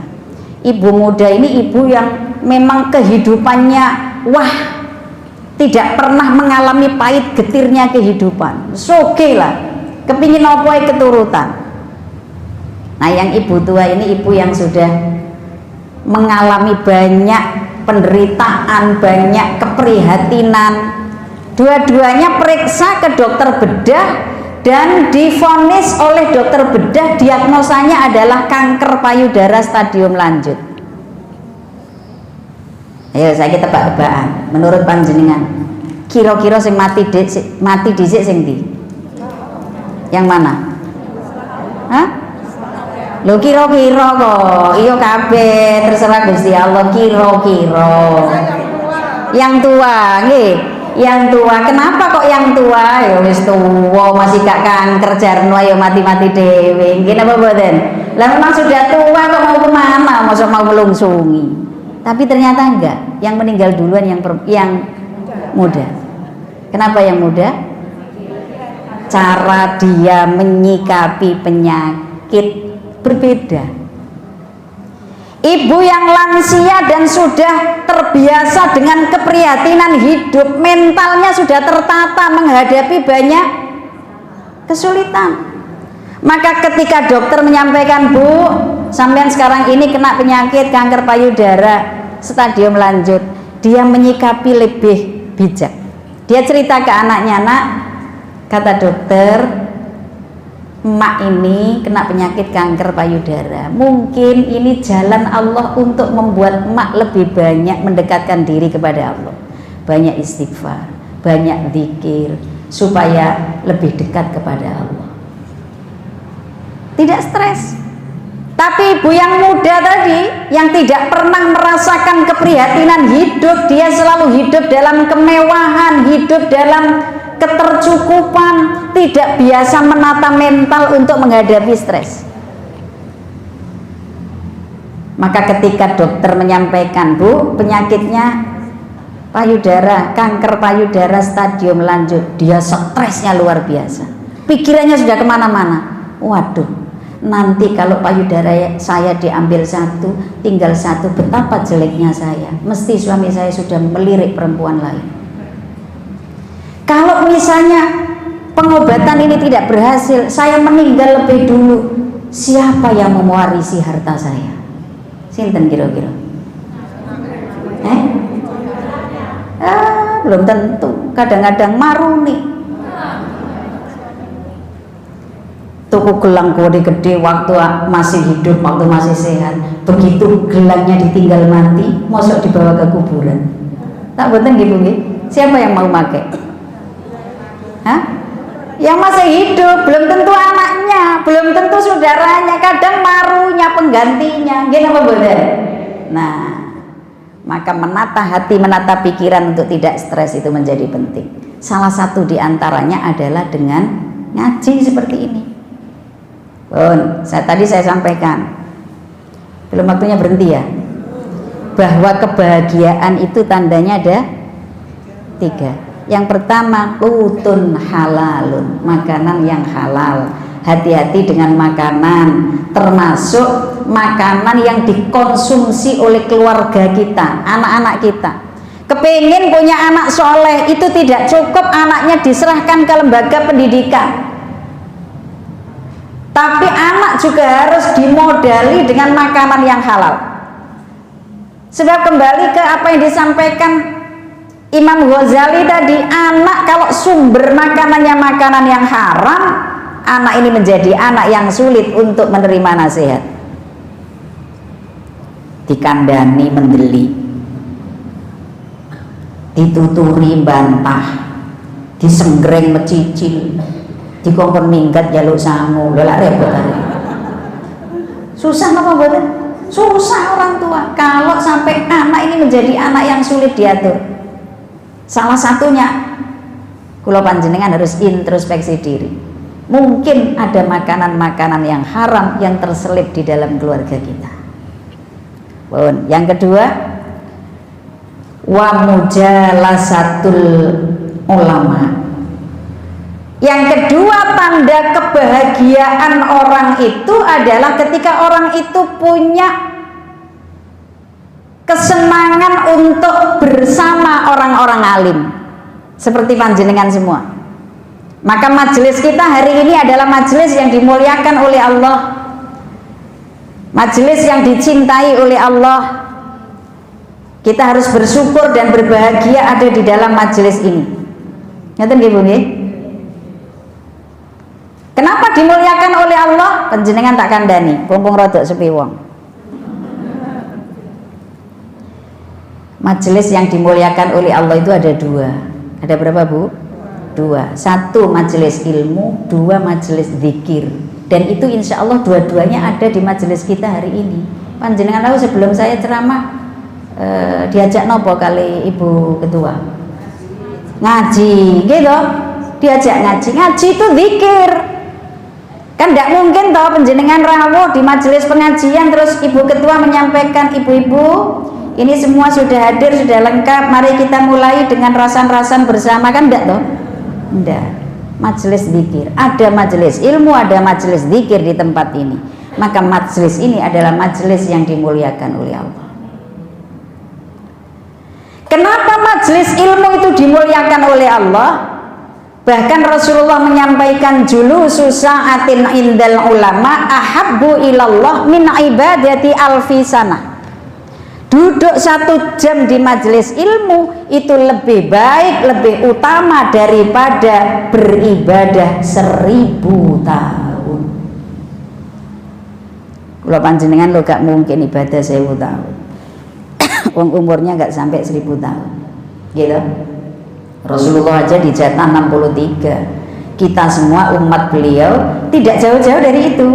Ibu muda ini ibu yang memang kehidupannya wah, tidak pernah mengalami pahit getirnya kehidupan. Soge lah, kepingin apa keturutan. Nah yang ibu tua ini ibu yang sudah mengalami banyak penderitaan, banyak keprihatinan. Dua-duanya periksa ke dokter bedah dan divonis oleh dokter bedah diagnosanya adalah kanker payudara stadium lanjut. Ayo saya kita tebak-tebakan menurut panjenengan kira-kira sing mati dhisik sing ndi? Yang mana? Hah? Lo kira-kira kok iya kabeh terserah Gusti Allah, kira-kira yang tua nggih. Yang tua, kenapa kok yang tua? Ya wis tua masih gak kanker jarno ya mati-mati dewe. Nggih napa mboten? Lah memang sudah tua kok mau kemana? Masa mau melungsungi. Tapi ternyata enggak. Yang meninggal duluan yang muda. Kenapa yang muda? Cara dia menyikapi penyakit berbeda. Ibu yang lansia dan sudah terbiasa dengan keprihatinan hidup, mentalnya sudah tertata menghadapi banyak kesulitan. Maka ketika dokter menyampaikan, Bu, sampean sekarang ini kena penyakit kanker payudara stadium lanjut, dia menyikapi lebih bijak. Dia cerita ke anaknya, Nak, kata dokter, emak ini kena penyakit kanker payudara. Mungkin ini jalan Allah untuk membuat emak lebih banyak mendekatkan diri kepada Allah. Banyak istighfar, banyak zikir supaya lebih dekat kepada Allah. Tidak stres. Tapi ibu yang muda tadi, yang tidak pernah merasakan keprihatinan hidup, dia selalu hidup dalam kemewahan, hidup dalam ketercukupan, tidak biasa menata mental untuk menghadapi stres. Maka ketika dokter menyampaikan, Bu, penyakitnya payudara, kanker payudara stadium lanjut, dia stresnya luar biasa, pikirannya sudah kemana-mana. Waduh, nanti kalau payudara saya diambil satu, tinggal satu, betapa jeleknya saya, mesti suami saya sudah melirik perempuan lain. Kalau misalnya pengobatan ini tidak berhasil, saya meninggal lebih dulu, siapa yang mewarisi harta saya? Sinten kira-kira? Belum tentu, kadang-kadang maruni. Tuku gelang gede waktu masih hidup, waktu masih sehat, begitu gelangnya ditinggal mati, mosok dibawa ke kuburan. Tak boten gitu nggih? Siapa yang mau pakai? Hah? Yang masih hidup, belum tentu anaknya, belum tentu saudaranya, kadang marunya penggantinya. Nggih napa boten? Nah, maka menata hati, menata pikiran untuk tidak stres itu menjadi penting. Salah satu diantaranya adalah dengan ngaji seperti ini. Tadi saya sampaikan, belum waktunya berhenti ya, bahwa kebahagiaan itu tandanya ada 3. Yang pertama, utun halalun, makanan yang halal. Hati-hati dengan makanan, termasuk makanan yang dikonsumsi oleh keluarga kita, anak-anak kita. Kepingin punya anak soleh, itu tidak cukup anaknya diserahkan ke lembaga pendidikan, tapi anak juga harus dimodali dengan makanan yang halal. Sebab kembali ke apa yang disampaikan Imam Ghazali tadi, anak kalau sumber makanannya makanan yang haram, anak ini menjadi anak yang sulit untuk menerima nasihat. Dikandani mendeli, dituturi bantah, disenggreng mecicil, dikongkon minggat jaluk sangu, lha repot hari. Susah apa buatan? Susah orang tua kalau sampai anak ini menjadi anak yang sulit diatur. Salah satunya, kula panjenengan harus introspeksi diri. Mungkin ada makanan-makanan yang haram yang terselip di dalam keluarga kita. Yang kedua, wa mujalasatul ulama. Yang kedua, tanda kebahagiaan orang itu adalah ketika orang itu punya kesenangan untuk bersama orang-orang alim seperti panjenengan semua. Maka majelis kita hari ini adalah majelis yang dimuliakan oleh Allah, majelis yang dicintai oleh Allah. Kita harus bersyukur dan berbahagia ada di dalam majelis ini. Ngaten nggih Bu nggih? Kenapa dimuliakan oleh Allah? Panjenengan tak kandhani, pompong rodok sepi wong. Majelis yang dimuliakan oleh Allah itu ada 2. Ada berapa Bu? 2. 1 majelis ilmu, 2 majelis zikir. Dan itu insya Allah dua-duanya ada di majelis kita hari ini. Panjenengan tahu sebelum saya ceramah diajak nopo kali Ibu Ketua? Ngaji, gitu. Diajak ngaji. Ngaji itu zikir. Kan tidak mungkin toh panjenengan rawuh di majelis pengajian terus Ibu Ketua menyampaikan, ibu-ibu ini semua sudah hadir, sudah lengkap, mari kita mulai dengan rasan-rasan bersama, kan enggak toh? Enggak. Majelis zikir, ada majelis ilmu, ada majelis zikir di tempat ini. Maka majelis ini adalah majelis yang dimuliakan oleh Allah. Kenapa majelis ilmu itu dimuliakan oleh Allah? Bahkan Rasulullah menyampaikan, julusu sa'atin indal ulama ahabbu ilallah min ibadati alfi sanah. Duduk 1 jam di majelis ilmu itu lebih baik, lebih utama daripada beribadah 1000 tahun. Kalau panjenengan lo gak mungkin ibadah 1000 tahun. Umurnya gak sampai 1000 tahun, gitu. Rasulullah aja dijatah 63. Kita semua umat beliau tidak jauh-jauh dari itu.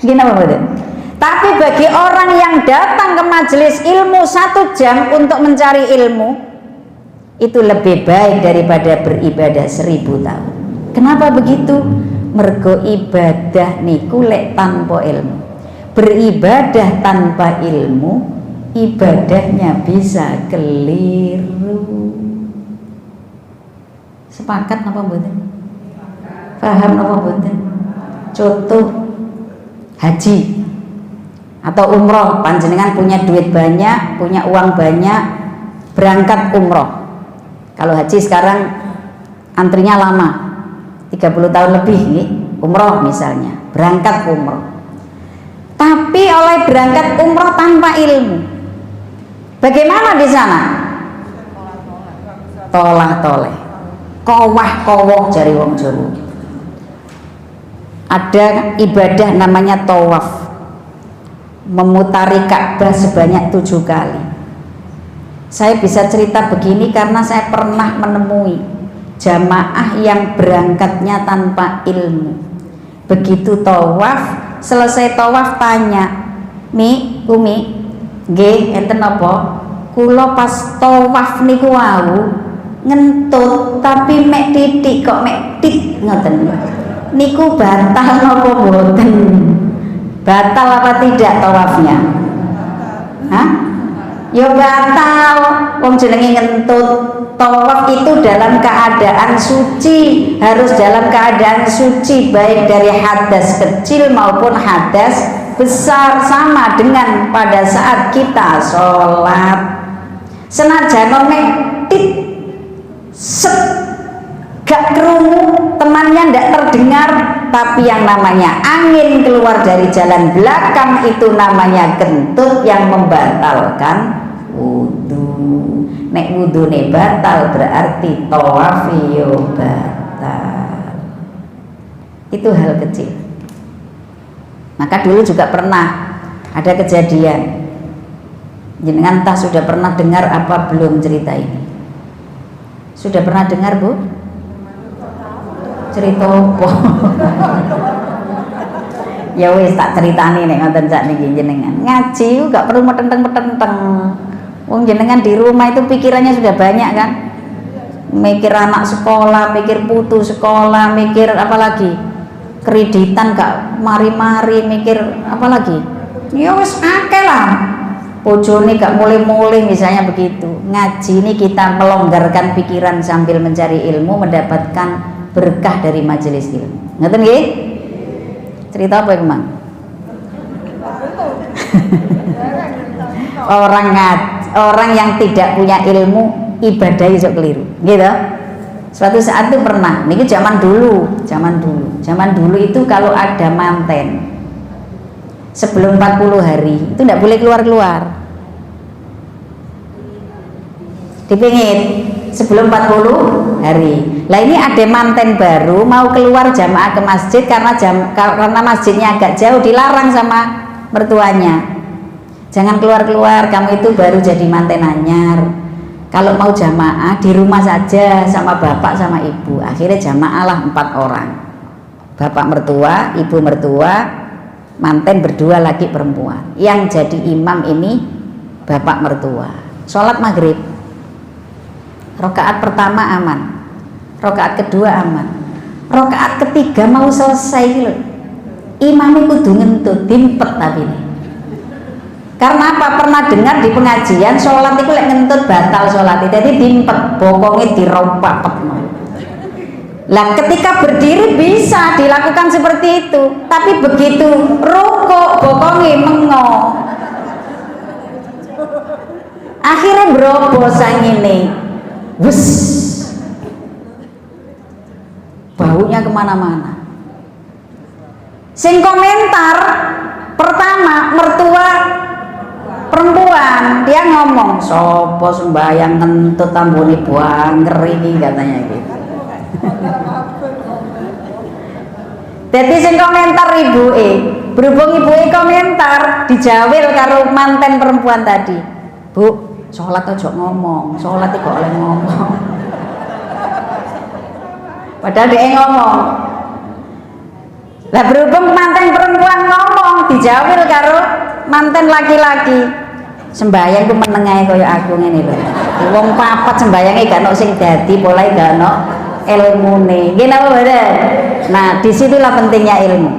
Gimana Pak? Tapi bagi orang yang datang ke majelis ilmu 1 jam untuk mencari ilmu, itu lebih baik daripada beribadah 1000 tahun. Kenapa begitu? Mergo ibadah niku lek tanpa ilmu. Beribadah tanpa ilmu, ibadahnya bisa keliru. Sepakat napa mboten? Paham napa mboten? Contoh haji atau umroh, panjenengan punya duit banyak, punya uang banyak, berangkat umroh. Kalau haji sekarang antrinya lama, 30 tahun lebih nih, umroh misalnya, berangkat umroh. Tapi oleh berangkat umroh tanpa ilmu, bagaimana di sana? Tolah-toleh, kowah-kowoh jari wong Jawa. Ada ibadah namanya tawaf, memutari Ka'bah sebanyak 7 kali. Saya bisa cerita begini karena saya pernah menemui jamaah yang berangkatnya tanpa ilmu. Begitu tawaf, selesai tawaf tanya, Umi, nggih enten apa? Kula pas tawaf niku wau ngentut tapi mek titik kok mek tik ngoten. Niku batal napa mboten? Batal apa tidak tawafnya? Hah? Ya batal. Wong jenenge ngentut. Tawaf itu dalam keadaan suci, harus dalam keadaan suci baik dari hadas kecil maupun hadas besar, sama dengan pada saat kita sholat. Senajan mek tit set gak kerungu, temannya ndak terdengar, tapi yang namanya angin keluar dari jalan belakang itu namanya kentut yang membatalkan wudu. Nek wudune batal berarti tawaf yo batal. Itu hal kecil. Maka dulu juga pernah ada kejadian. Jenengan entah sudah pernah dengar apa belum cerita ini? Sudah pernah dengar, Bu? Cerita apa? Ya wis tak ceritani nek ngoten sakniki jenengan. Ngaji gak perlu metenteng-metenteng. Wong jenengan di rumah itu pikirannya sudah banyak kan? Mikir anak sekolah, mikir putu sekolah, mikir apa lagi? Kreditan gak mari-mari, mikir apa lagi? Ya wis akeh lah. Bojone gak mulai-mulai misalnya begitu. Ngaji ini kita melonggarkan pikiran sambil mencari ilmu, mendapatkan berkah dari majelis ilmu. Ngerti nggih? Cerita apa Mang? Orang yang tidak punya ilmu ibadah itu keliru, gitu. Suatu saat itu pernah, ini zaman dulu itu kalau ada manten sebelum 40 hari itu tidak boleh keluar-keluar. Dipingit sebelum 40 hari. Lah ini ada manten baru mau keluar jamaah ke masjid karena masjidnya agak jauh, dilarang sama mertuanya. Jangan keluar-keluar, kamu itu baru jadi manten anyar. Kalau mau jamaah di rumah saja sama bapak sama ibu. Akhirnya jamaah lah 4 orang. Bapak mertua, ibu mertua, manten berdua laki perempuan. Yang jadi imam ini bapak mertua. Sholat maghrib, rakaat pertama aman, rakaat kedua aman, rakaat ketiga mau selesai loh. Imamnya kudu ngentut, dimpet tapi ini. Karena apa? Pernah dengar di pengajian sholat itu lek ngentut batal sholat, jadi dimpet, bokongnya dirompak. Lah ketika berdiri bisa dilakukan seperti itu, tapi begitu rukuk bokongnya mengong. Akhirnya berobos ini, wus, baunya kemana-mana. Sing komentar pertama mertua perempuan, dia ngomong sopo sembayang ngentut tambuni buanger ini katanya gitu. Jadi sing komentar berhubung ibu komentar dijawil karo manten perempuan tadi, Bu, sholat aja ngomong, sholat kok oleh ngomong. Padahal dia ngomong. Lah berhubung manten perempuan ngomong, dijawil karo manten laki-laki. Sembayang ku menengae kaya aku ngene lho. Wong papat sembayange gak ono sing dadi, polahe gak ono ilmune. Nggih napa mboten? Nah, disitulah pentingnya ilmu.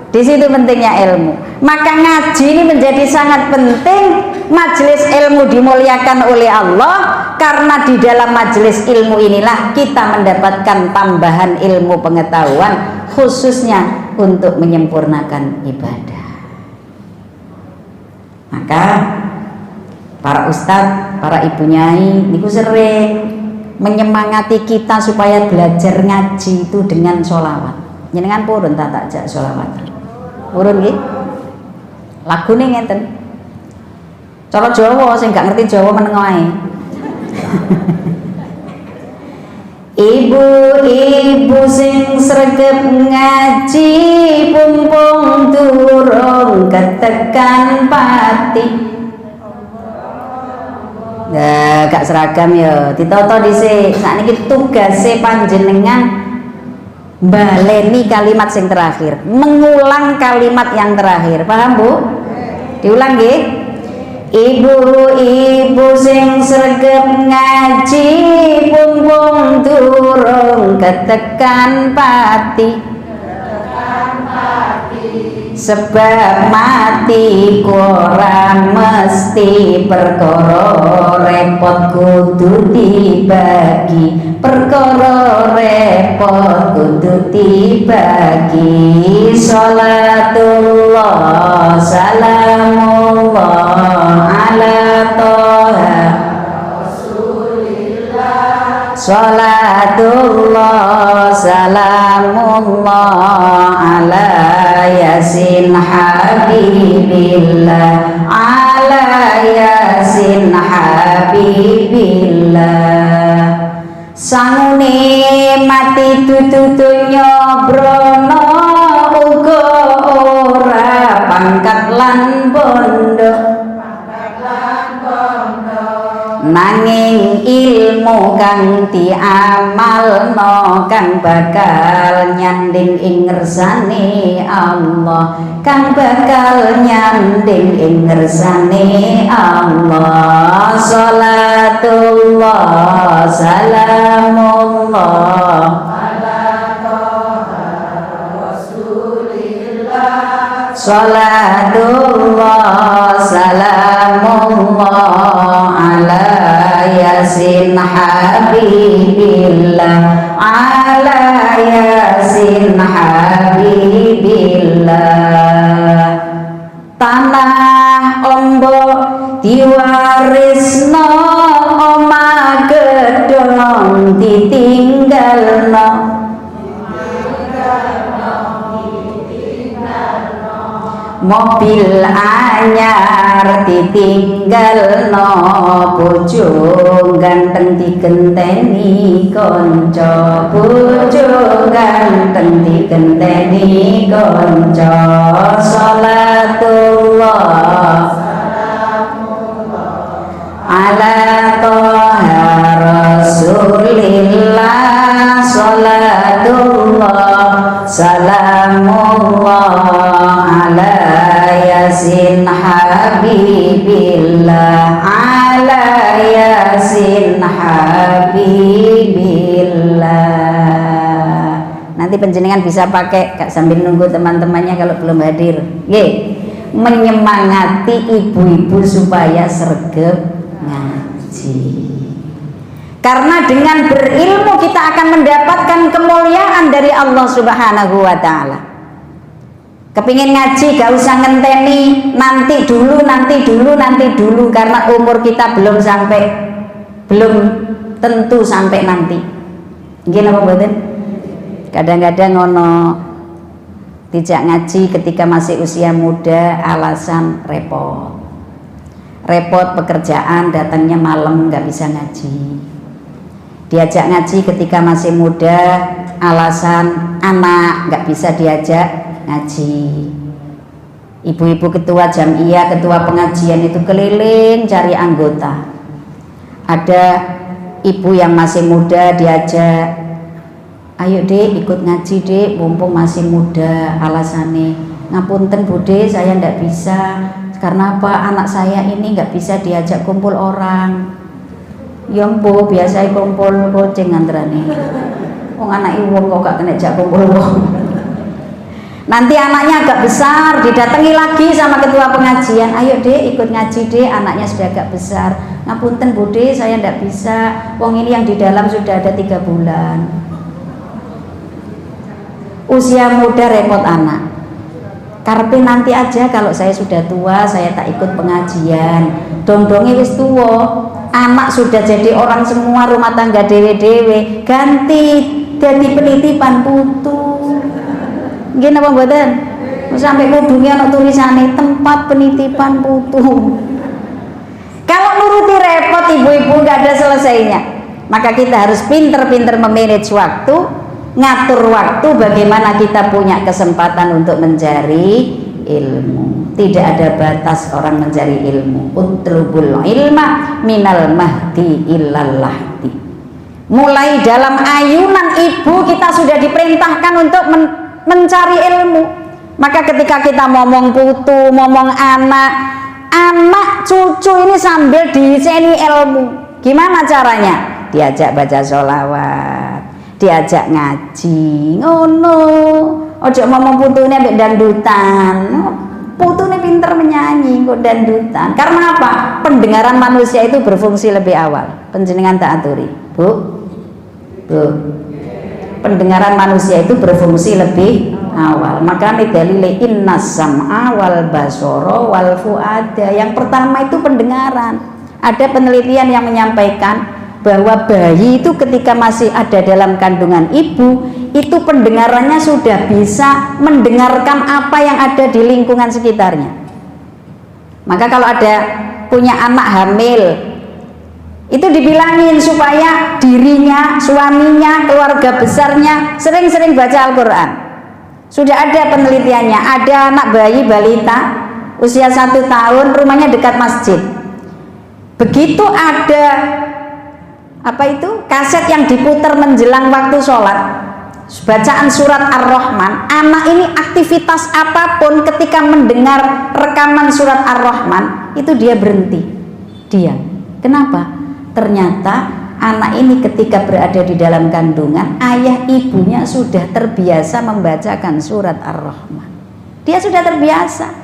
Di situ pentingnya ilmu. Maka ngaji ini menjadi sangat penting. Majelis ilmu dimuliakan oleh Allah, karena di dalam majelis ilmu inilah kita mendapatkan tambahan ilmu pengetahuan, khususnya untuk menyempurnakan ibadah. Maka para ustadz, para ibu nyai niku sering menyemangati kita supaya belajar ngaji itu dengan sholawat. Jenengan purun tak jak sholawat. Purun nggih. Lagune ngenten. Cara Jawa sing gak ngerti Jawa meneng ae. Ibu-ibu sing sregep ngaji pumpung durung ketekan pati. Nah, gak seragam ya, ditoto dhisik. Sakniki tugase panjenengan baleni kalimat sing terakhir, mengulang kalimat yang terakhir. Paham Bu? Diulang nggih. Ibu-ibu sing sregep ngaji pumpung durung ketekan pati. Sebab mati ora mesti perkara repot kudu dibagi, perkara repot kudu dibagi. Salatullah salamullah ala toha salatullah salamullah ala yasin habibillah ala yasin habibillah. Sangune mati tututunya brono uga ora pangkat lan bondo, nanging ilmu kang diamalno kang bakal nyanding ing ngersane Allah, kang bakal nyanding ing ngersane Allah. Salatullah salamullah salatullah salamullah ala yasin habibillah ala yasin habibillah. Tanah ombok diwarisno, omah gedhong ditinggalno, mobil anyar ditinggalno, bojo ganteng digenteni kanca, bojo ganteng digenteni kanca. Salatullah ala toha rasulillah salatullah salamullah ala yasin habibillah ala yasin habibillah. Nanti penjenengan bisa pakai Kak sambil nunggu teman-temannya kalau belum hadir. Nggih, menyemangati ibu-ibu supaya sregep ngaji. Karena dengan berilmu kita akan mendapatkan kemuliaan dari Allah Subhanahu wa taala. Kepingin ngaji gak usah ngenteni nanti dulu karena umur kita belum tentu sampai nanti. Nggih napa mboten? Kadang-kadang ono tidak ngaji ketika masih usia muda alasan repot pekerjaan, datangnya malam nggak bisa ngaji. Diajak ngaji ketika masih muda alasan anak nggak bisa diajak ngaji. Ibu-ibu ketua jamiah, ketua pengajian itu keliling cari anggota. Ada ibu yang masih muda diajak, ayo dek ikut ngaji dek, mumpung masih muda. Alasannya, ngapunten bude saya ndak bisa, karena apa, anak saya ini nggak bisa diajak kumpul orang. Ya mbo biasa kumpul kucing antrane. Wong anak wong kok gak kena jak kumpul wong. Nanti anaknya agak besar, didatangi lagi sama ketua pengajian, ayo dek ikut ngaji dek, anaknya sudah agak besar. Ngapunten bude saya ndak bisa, wong ini yang di dalam sudah ada 3 bulan. Usia muda repot anak. Karpe nanti aja kalau saya sudah tua saya tak ikut pengajian. Dong-dongi wis tua, anak sudah jadi orang semua, rumah tangga dewe-dewe, ganti jadi penitipan putu. Gini apa mboten? Sampai kudungnya ana tulisane tempat penitipan putu. Kalau nuruti repot ibu-ibu nggak ada selesainya. Maka kita harus pinter-pinter memanage waktu, ngatur waktu, bagaimana kita punya kesempatan untuk mencari ilmu. Tidak ada batas orang mencari ilmu. Utlubul ilma minal mahdi illal lahdi. Mulai dalam ayunan ibu kita sudah diperintahkan untuk mencari ilmu. Maka ketika kita ngomong putu, ngomong anak cucu ini sambil diseni ilmu, gimana caranya? Diajak baca sholawat, diajak ngaji, ngono. Ojo ngomong putune mbek dangdutan. Putune pinter menyanyi kok dangdutan. Karena apa? Pendengaran manusia itu berfungsi lebih awal. Panjenengan tak aturi, Bu. Pendengaran manusia itu berfungsi lebih awal. Maka dalile innas sam'a wal basara wal fuada. Yang pertama itu pendengaran. Ada penelitian yang menyampaikan bahwa bayi itu ketika masih ada dalam kandungan ibu, itu pendengarannya sudah bisa mendengarkan apa yang ada di lingkungan sekitarnya. Maka kalau ada punya anak hamil, itu dibilangin supaya dirinya, suaminya, keluarga besarnya sering-sering baca Al-Quran. Sudah ada penelitiannya. Ada anak bayi balita usia 1 tahun, rumahnya dekat masjid. Begitu ada kaset yang diputar menjelang waktu sholat, bacaan surat Ar-Rahman, anak ini aktivitas apapun ketika mendengar rekaman surat Ar-Rahman itu dia berhenti, diam. Kenapa? Ternyata anak ini ketika berada di dalam kandungan, ayah ibunya sudah terbiasa membacakan surat Ar-Rahman. Dia sudah terbiasa.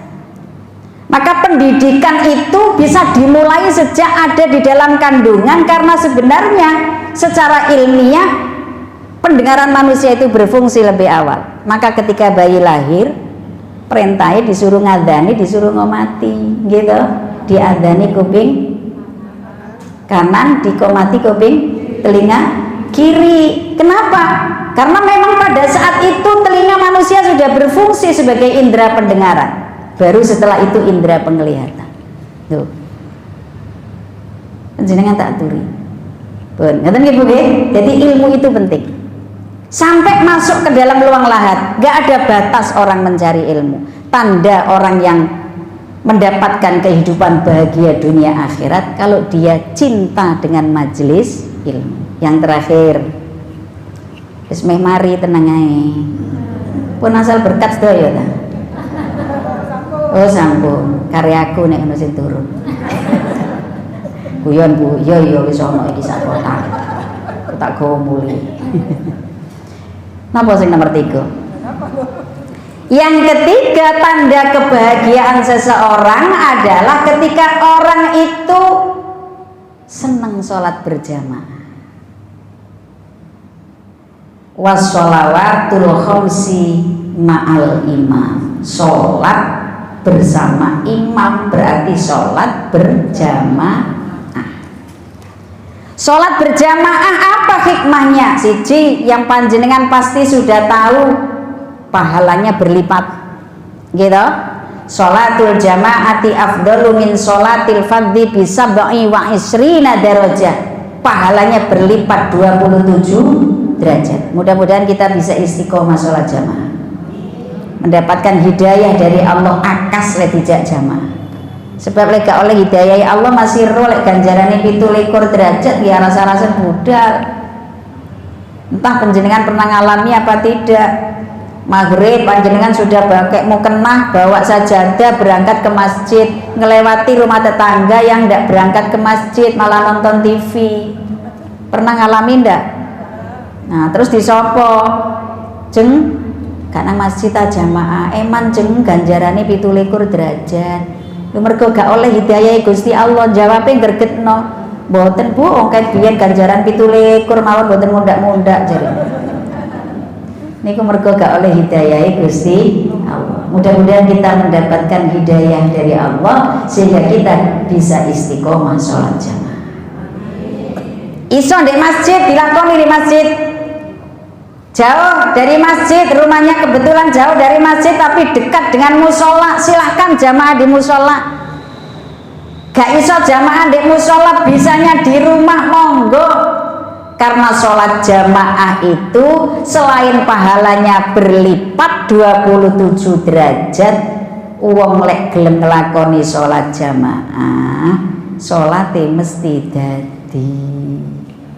Maka pendidikan itu bisa dimulai sejak ada di dalam kandungan, karena sebenarnya secara ilmiah pendengaran manusia itu berfungsi lebih awal. Maka ketika bayi lahir, perintahnya disuruh ngadani, disuruh ngomati, gitu. Diadani kuping kanan, dikomati kuping telinga kiri. Kenapa? Karena memang pada saat itu telinga manusia sudah berfungsi sebagai indera pendengaran. Baru setelah itu indera penglihatan. Tuh. Jenengan tak aturi. Pun, ngaten nggih Bu nggih. Jadi ilmu itu penting. Sampai masuk ke dalam ruang lahat, gak ada batas orang mencari ilmu. Tanda orang yang mendapatkan kehidupan bahagia dunia akhirat kalau dia cinta dengan majelis ilmu. Yang terakhir, wis meh mari tenang ae. Pun asal berkat sedaya ta. Oh sampun, karyaku nek ono sing turun. Guyon Bu, iya wis ono iki sak kotak. Tak gomuli. Napa sing nomor 3? Yang ketiga, tanda kebahagiaan seseorang adalah ketika orang itu senang sholat berjamaah. Wassolawatul khamsi ma'al imam. Sholat bersama imam berarti sholat berjamaah. Sholat berjamaah apa hikmahnya? Siji, yang panjenengan pasti sudah tahu, pahalanya berlipat, gitu. Sholatul jamaati afdalu min sholatil fardhi bi sab'i wa isrina darajah. Pahalanya berlipat 27 derajat. Mudah-mudahan kita bisa istiqomah sholat jamaah. mendapatkan hidayah dari Allah akas lek dijak jamaah. Sebab lek gak oleh hidayah Allah masih ro lek ganjarane 17 derajat ya rasa-rasa budal. Entah panjenengan pernah ngalami apa tidak. Maghrib panjenengan sudah pakai mukena, bawa sajadah berangkat ke masjid, ngelewati rumah tetangga yang tidak berangkat ke masjid malah nonton TV. Pernah ngalami ndak? Nah terus disopo jeng karena masjid jamaah eman jeng ganjarane 17 derajat. Lu mergo gak oleh hidayah Gusti Allah, jawabe gregetno mboten Bu wong kae biyen ganjaran 17 mawon mboten mundak-mundak jare. Niku mergo gak oleh hidayah Gusti Allah. Mudah-mudahan kita mendapatkan hidayah dari Allah sehingga kita bisa istiqomah sholat jamaah. Iso di masjid, dilakoni di masjid. Jauh dari masjid, rumahnya kebetulan jauh dari masjid tapi dekat dengan musola, silahkan jamaah di musola. Gak iso jamaah di musola, bisanya di rumah, monggo. Karena sholat jamaah itu selain pahalanya berlipat 27 derajat, wong lek gelem nglakoni sholat jamaah, sholate mesti dadi.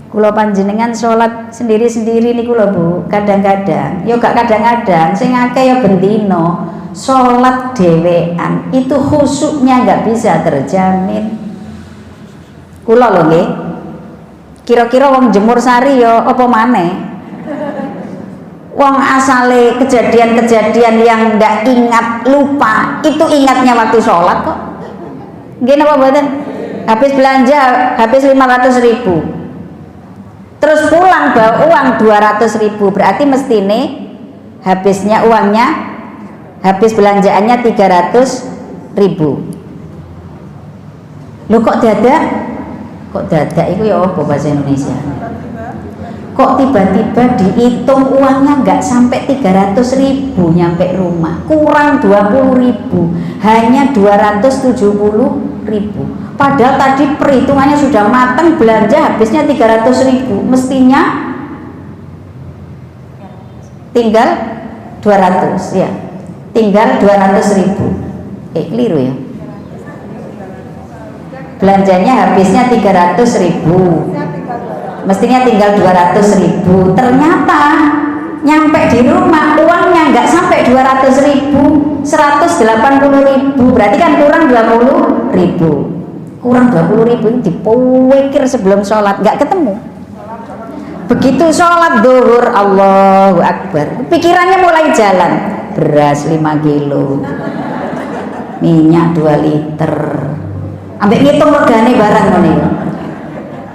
Kula panjenengan sholat sendiri-sendiri niku lho Bu, kadang-kadang, yo gak kadang-kadang, sing akeh yo bendino, sholat dhewean itu khusyuknya gak bisa terjamin. Kula lho nggih. Kira-kira wong Jemur Sari yo apa maneh? Wong asale kejadian-kejadian yang ndak ingat lupa, itu ingatnya waktu sholat kok. Nggih napa mboten? Habis belanja habis 500.000. Terus pulang bawa uang 200.000, berarti mestine habisnya uangnya habis belanjaannya 300.000. Loh kok dadak? Kok dadak itu ya apa bahasa Indonesia? Kok tiba-tiba dihitung uangnya nggak sampai 300.000 nyampe rumah, kurang 20.000, hanya 270.000. Padahal tadi perhitungannya sudah matang, belanja habisnya 300.000, mestinya tinggal 200 ya, tinggal 200.000. Keliru ya. Belanjanya habisnya 300.000, mestinya tinggal 200.000. Ternyata nyampe di rumah uangnya nggak sampai 200.000, 180.000, berarti kan kurang 20.000. Kurang 20.000 dipikir sebelum sholat nggak ketemu. Begitu sholat zuhur, Allahu Akbar, pikirannya mulai jalan. Beras 5 kilo, minyak 2 liter, ambek ngitung regane barang ngono.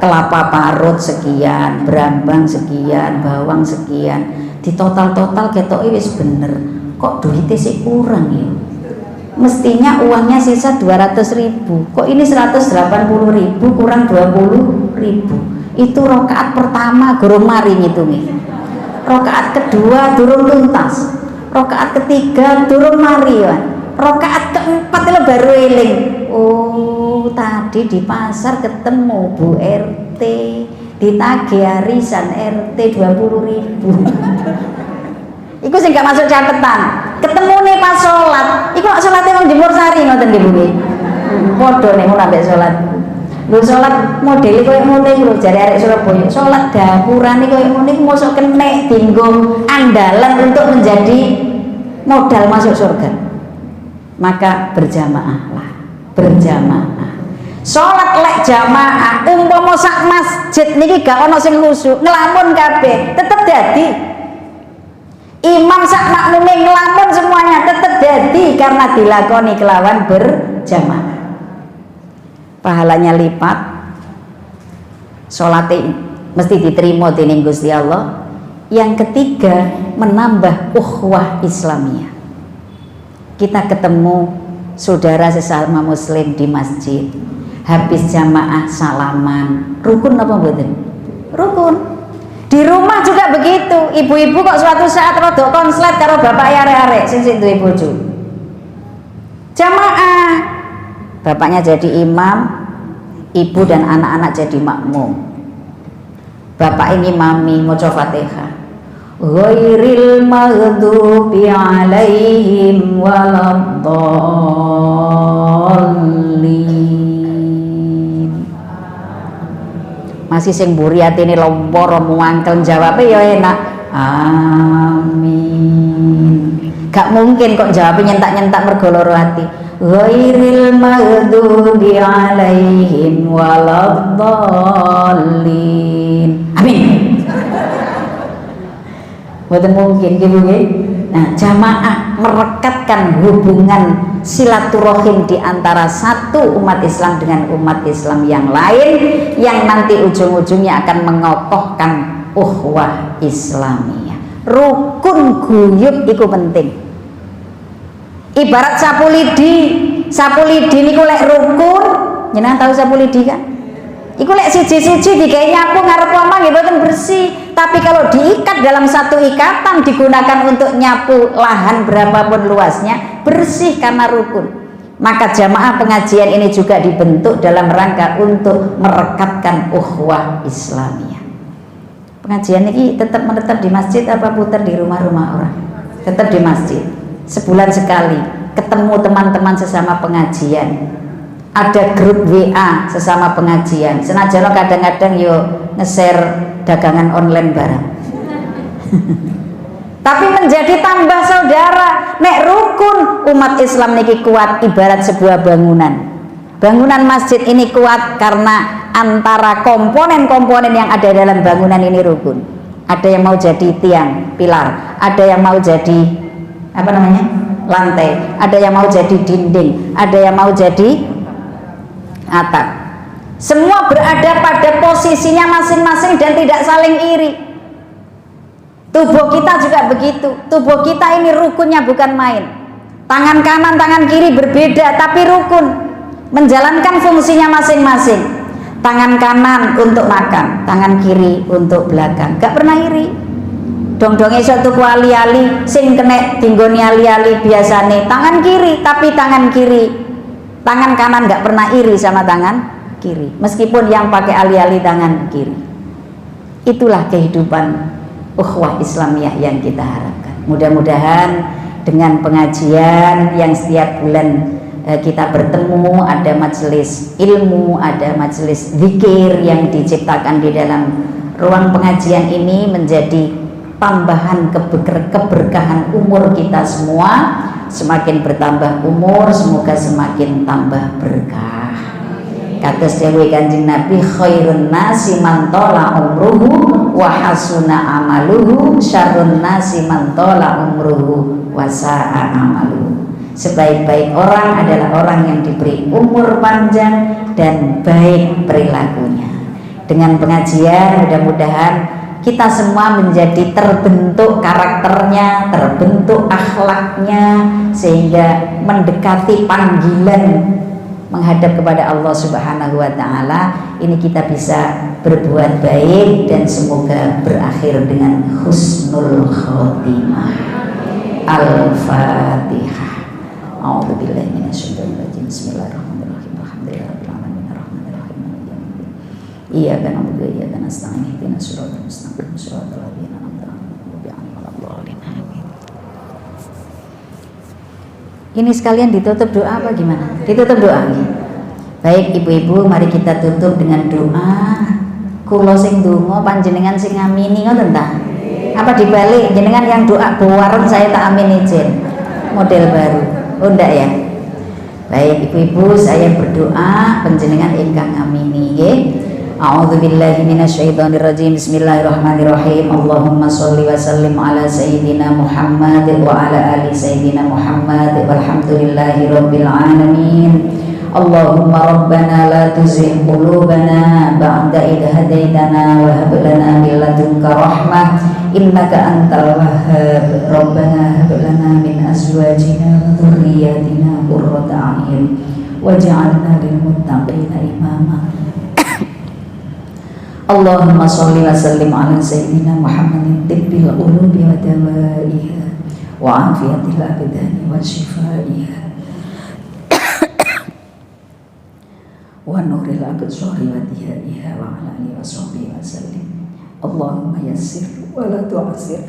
Kelapa parut sekian, brambang sekian, bawang sekian, di total-total ketoke wis bener. Kok duitnya sih kurang ya? Mestinya uangnya sisa 200.000, kok ini 180.000, kurang 20.000. Itu rokaat pertama gurung mari ngitungnya, rokaat kedua durung tuntas, rokaat ketiga durung mari ya, rokaat keempat itu baru eling. Oh tadi di pasar ketemu Bu RT, ditagih arisan RT 20.000. Iku sing gak masuk catatan. Ketemu nih pas sholat. Iku nak sholatnya mau Jemur Sari ngoten nggih Bu nggih. Padha nek mun ambek sholat. Lho sholat model koyo ngono iku lho jare arek Surabaya. Sholat dapuran iki koyo ngono iku mosok kenek dinggo andalan untuk menjadi modal masuk surga. Maka berjamaahlah, berjamaah. Sholat lek jamaah umpama sak masjid niki gak ono sing khusyuk, ngelamun kabeh, tetep dadi. Imam sak makmume ngelamun semuanya tetap jadi karena dilakoni kelawan berjamaah. Pahalanya lipat, sholatnya mesti diterima dening Gusti Allah. Yang ketiga, menambah ukhuwah Islamiyah. Kita ketemu saudara sesama muslim di masjid, habis jamaah salaman, rukun apa mboten? Rukun. Di rumah juga begitu. Ibu-ibu kok suatu saat rodok konslet karo bapak arek-arek sing duwe bojo. Jamaah. Bapaknya jadi imam, ibu dan anak-anak jadi makmum. Bapak ini mami maca Fatihah. ghairil maghdubi 'alaihim waladdallin. Masih sing mburi atine lompor muangkel jawabe ya enak. Amin. Gak mungkin kok jawabnya nyentak-nyentak mergo loro ati. Ghairil maghdubi 'alaihim waladdallin. Amin. Mboten mungkin nggih nggih. Nah, jamaah merekatkan hubungan silaturahim di antara satu umat Islam dengan umat Islam yang lain yang nanti ujung-ujungnya akan mengokohkan ukhuwah Islamiyah. Rukun guyub iku penting. Ibarat sapu lidi niku lek rukun, jenengan tahu sapu lidi kan? Iku lek siji-siji digawe nyapu ngarep omah nggih mboten bersih. Tapi kalau diikat dalam satu ikatan digunakan untuk nyapu lahan berapapun luasnya, bersih karena rukun. Maka jamaah pengajian ini juga dibentuk dalam rangka untuk merekatkan ukhuwah Islamiyah. Pengajian ini tetap menetap di masjid apa putar di rumah-rumah orang? Tetap di masjid. Sebulan sekali ketemu teman-teman sesama pengajian. Ada grup WA sesama pengajian. Senajan kadang-kadang yo nge-share dagangan online barang. Tapi menjadi tambah saudara. Nek rukun umat Islam niki kuat ibarat sebuah bangunan. Bangunan masjid ini kuat karena antara komponen-komponen yang ada dalam bangunan ini rukun. Ada yang mau jadi tiang, pilar, ada yang mau jadi apa namanya? Lantai, ada yang mau jadi dinding, ada yang mau jadi atap. Semua berada pada posisinya masing-masing dan tidak saling iri. Tubuh kita juga begitu. Tubuh kita ini rukunnya bukan main. Tangan kanan, tangan kiri berbeda tapi rukun, menjalankan fungsinya masing-masing. Tangan kanan untuk makan, tangan kiri untuk belakang. Gak pernah iri. Dong-donge suatu ali-ali sing kena tinggoni ali-ali biasane tangan kiri, tapi tangan kanan gak pernah iri sama tangan kiri, meskipun yang pakai ali-ali tangan kiri. Itulah kehidupan ukhuwah Islamiyah yang kita harapkan. Mudah-mudahan dengan pengajian yang setiap bulan kita bertemu, ada majelis ilmu, ada majelis zikir yang diciptakan di dalam ruang pengajian ini menjadi tambahan keberkahan umur kita semua. Semakin bertambah umur, semoga semakin tambah berkah. Kados dawuh Kanjeng Nabi, khairun nasi man tala umruhu wa hasuna amaluhu, syarrun nasi man tala umruhu wa sa'a amaluhu. Sebaik-baik orang adalah orang yang diberi umur panjang dan baik perilakunya. Dengan pengajian mudah-mudahan kita semua menjadi terbentuk karakternya, terbentuk akhlaknya, sehingga mendekati panggilan menghadap kepada Allah Subhanahu wa Ta'ala ini kita bisa berbuat baik dan semoga berakhir dengan husnul khotimah. Al-Fatihah. A'udzubillahi minasyaitonir rajim. Bismillahirrahmanirrahim. Alhamdulillahirabbil alamin arrahmanirrahim maliki yaumiddin. Iyyaka na'budu wa iyyaka nasta'in ihdinas siratal mustaqim siratal ladzina an'amta 'alaihim ghairil maghdubi 'alaihim. Ini sekalian ditutup doa apa gimana? Ditutup doa. Baik ibu-ibu, mari kita tutup dengan doa. Kula sing donga panjenengan sing ngamini ngoten ta? Apa dibalik jenengan yang doa bareng saya tak amin izin. Model baru. Oh ndak ya? Baik ibu-ibu, saya berdoa panjenengan ingkang ngamini nggih. A'udzubillahi minasyaitonirrajim. Bismillahirrahmanirrahim. Allahumma sholli wa sallim ala sayyidina Muhammad wa ala ali sayyidina Muhammad walhamdulillahi rabbil alamin. Allahumma rabbana la tuzigh qulubana ba'da idh hadaitana wa hab lana min ladunka rahmah innaka antal wahhab. Rabbana hab lana min azwajina wa dhurriyyatina qurrata a'yun waj'alna lil muttaqina imama. Allahumma sholli wa sallim ala sayyidina Muhammadin tibbil qulubi wa dawaiha wa afiyatil abdani wa shifaiha wa nuril absari wa diyaiha wa ala alihi wa sahbihi wa sallim. Allahumma yassir wa la tu'assir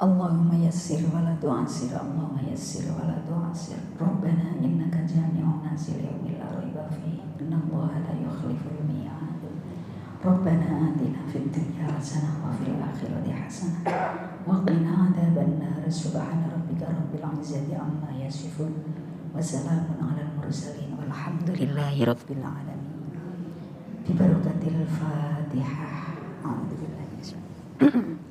Allahumma yassir wa la tu'assir, Allahumma yassir wa la tu'assir. Rabbana innaka jami'un nasi liyaumin la raiba fihi, innallaha la yukhliful mi'ad. Rabbana atina fid dunya hasanah wa fil akhirati hasanah wa qina adzaban nar. Subhana rabbika rabbil izzati amma yasifun wa salamun 'alal mursalin walhamdulillahi rabbil alamin. Bi barakatil Fatihah. A'udzubillahi minasyaitonir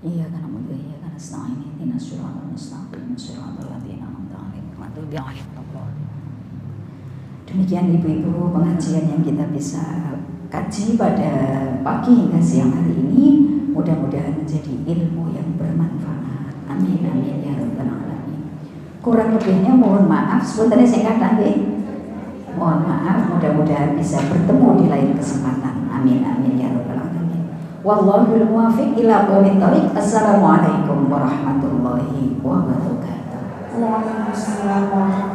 Iyyaka na'budu wa iyyaka nasta'in ihdinas siratal mustaqim siratal ladzina an'amta 'alaihim ghairil maghdubi 'alaihim waladdallin. Demikian ibu-ibu pengajian yang kita bisa kaji pada pagi hingga siang hari ini, mudah-mudahan menjadi ilmu yang bermanfaat. Amin amin ya rabbal alamin. Kurang lebihnya mohon maaf, sebenarnya saya katakan mohon maaf, mudah-mudahan bisa bertemu di lain kesempatan. Amin amin ya rabbal alamin. Wallahul muwaffiq ila aqwamit thoriq. Assalamualaikum warahmatullahi wabarakatuh. Waalaikumsalam.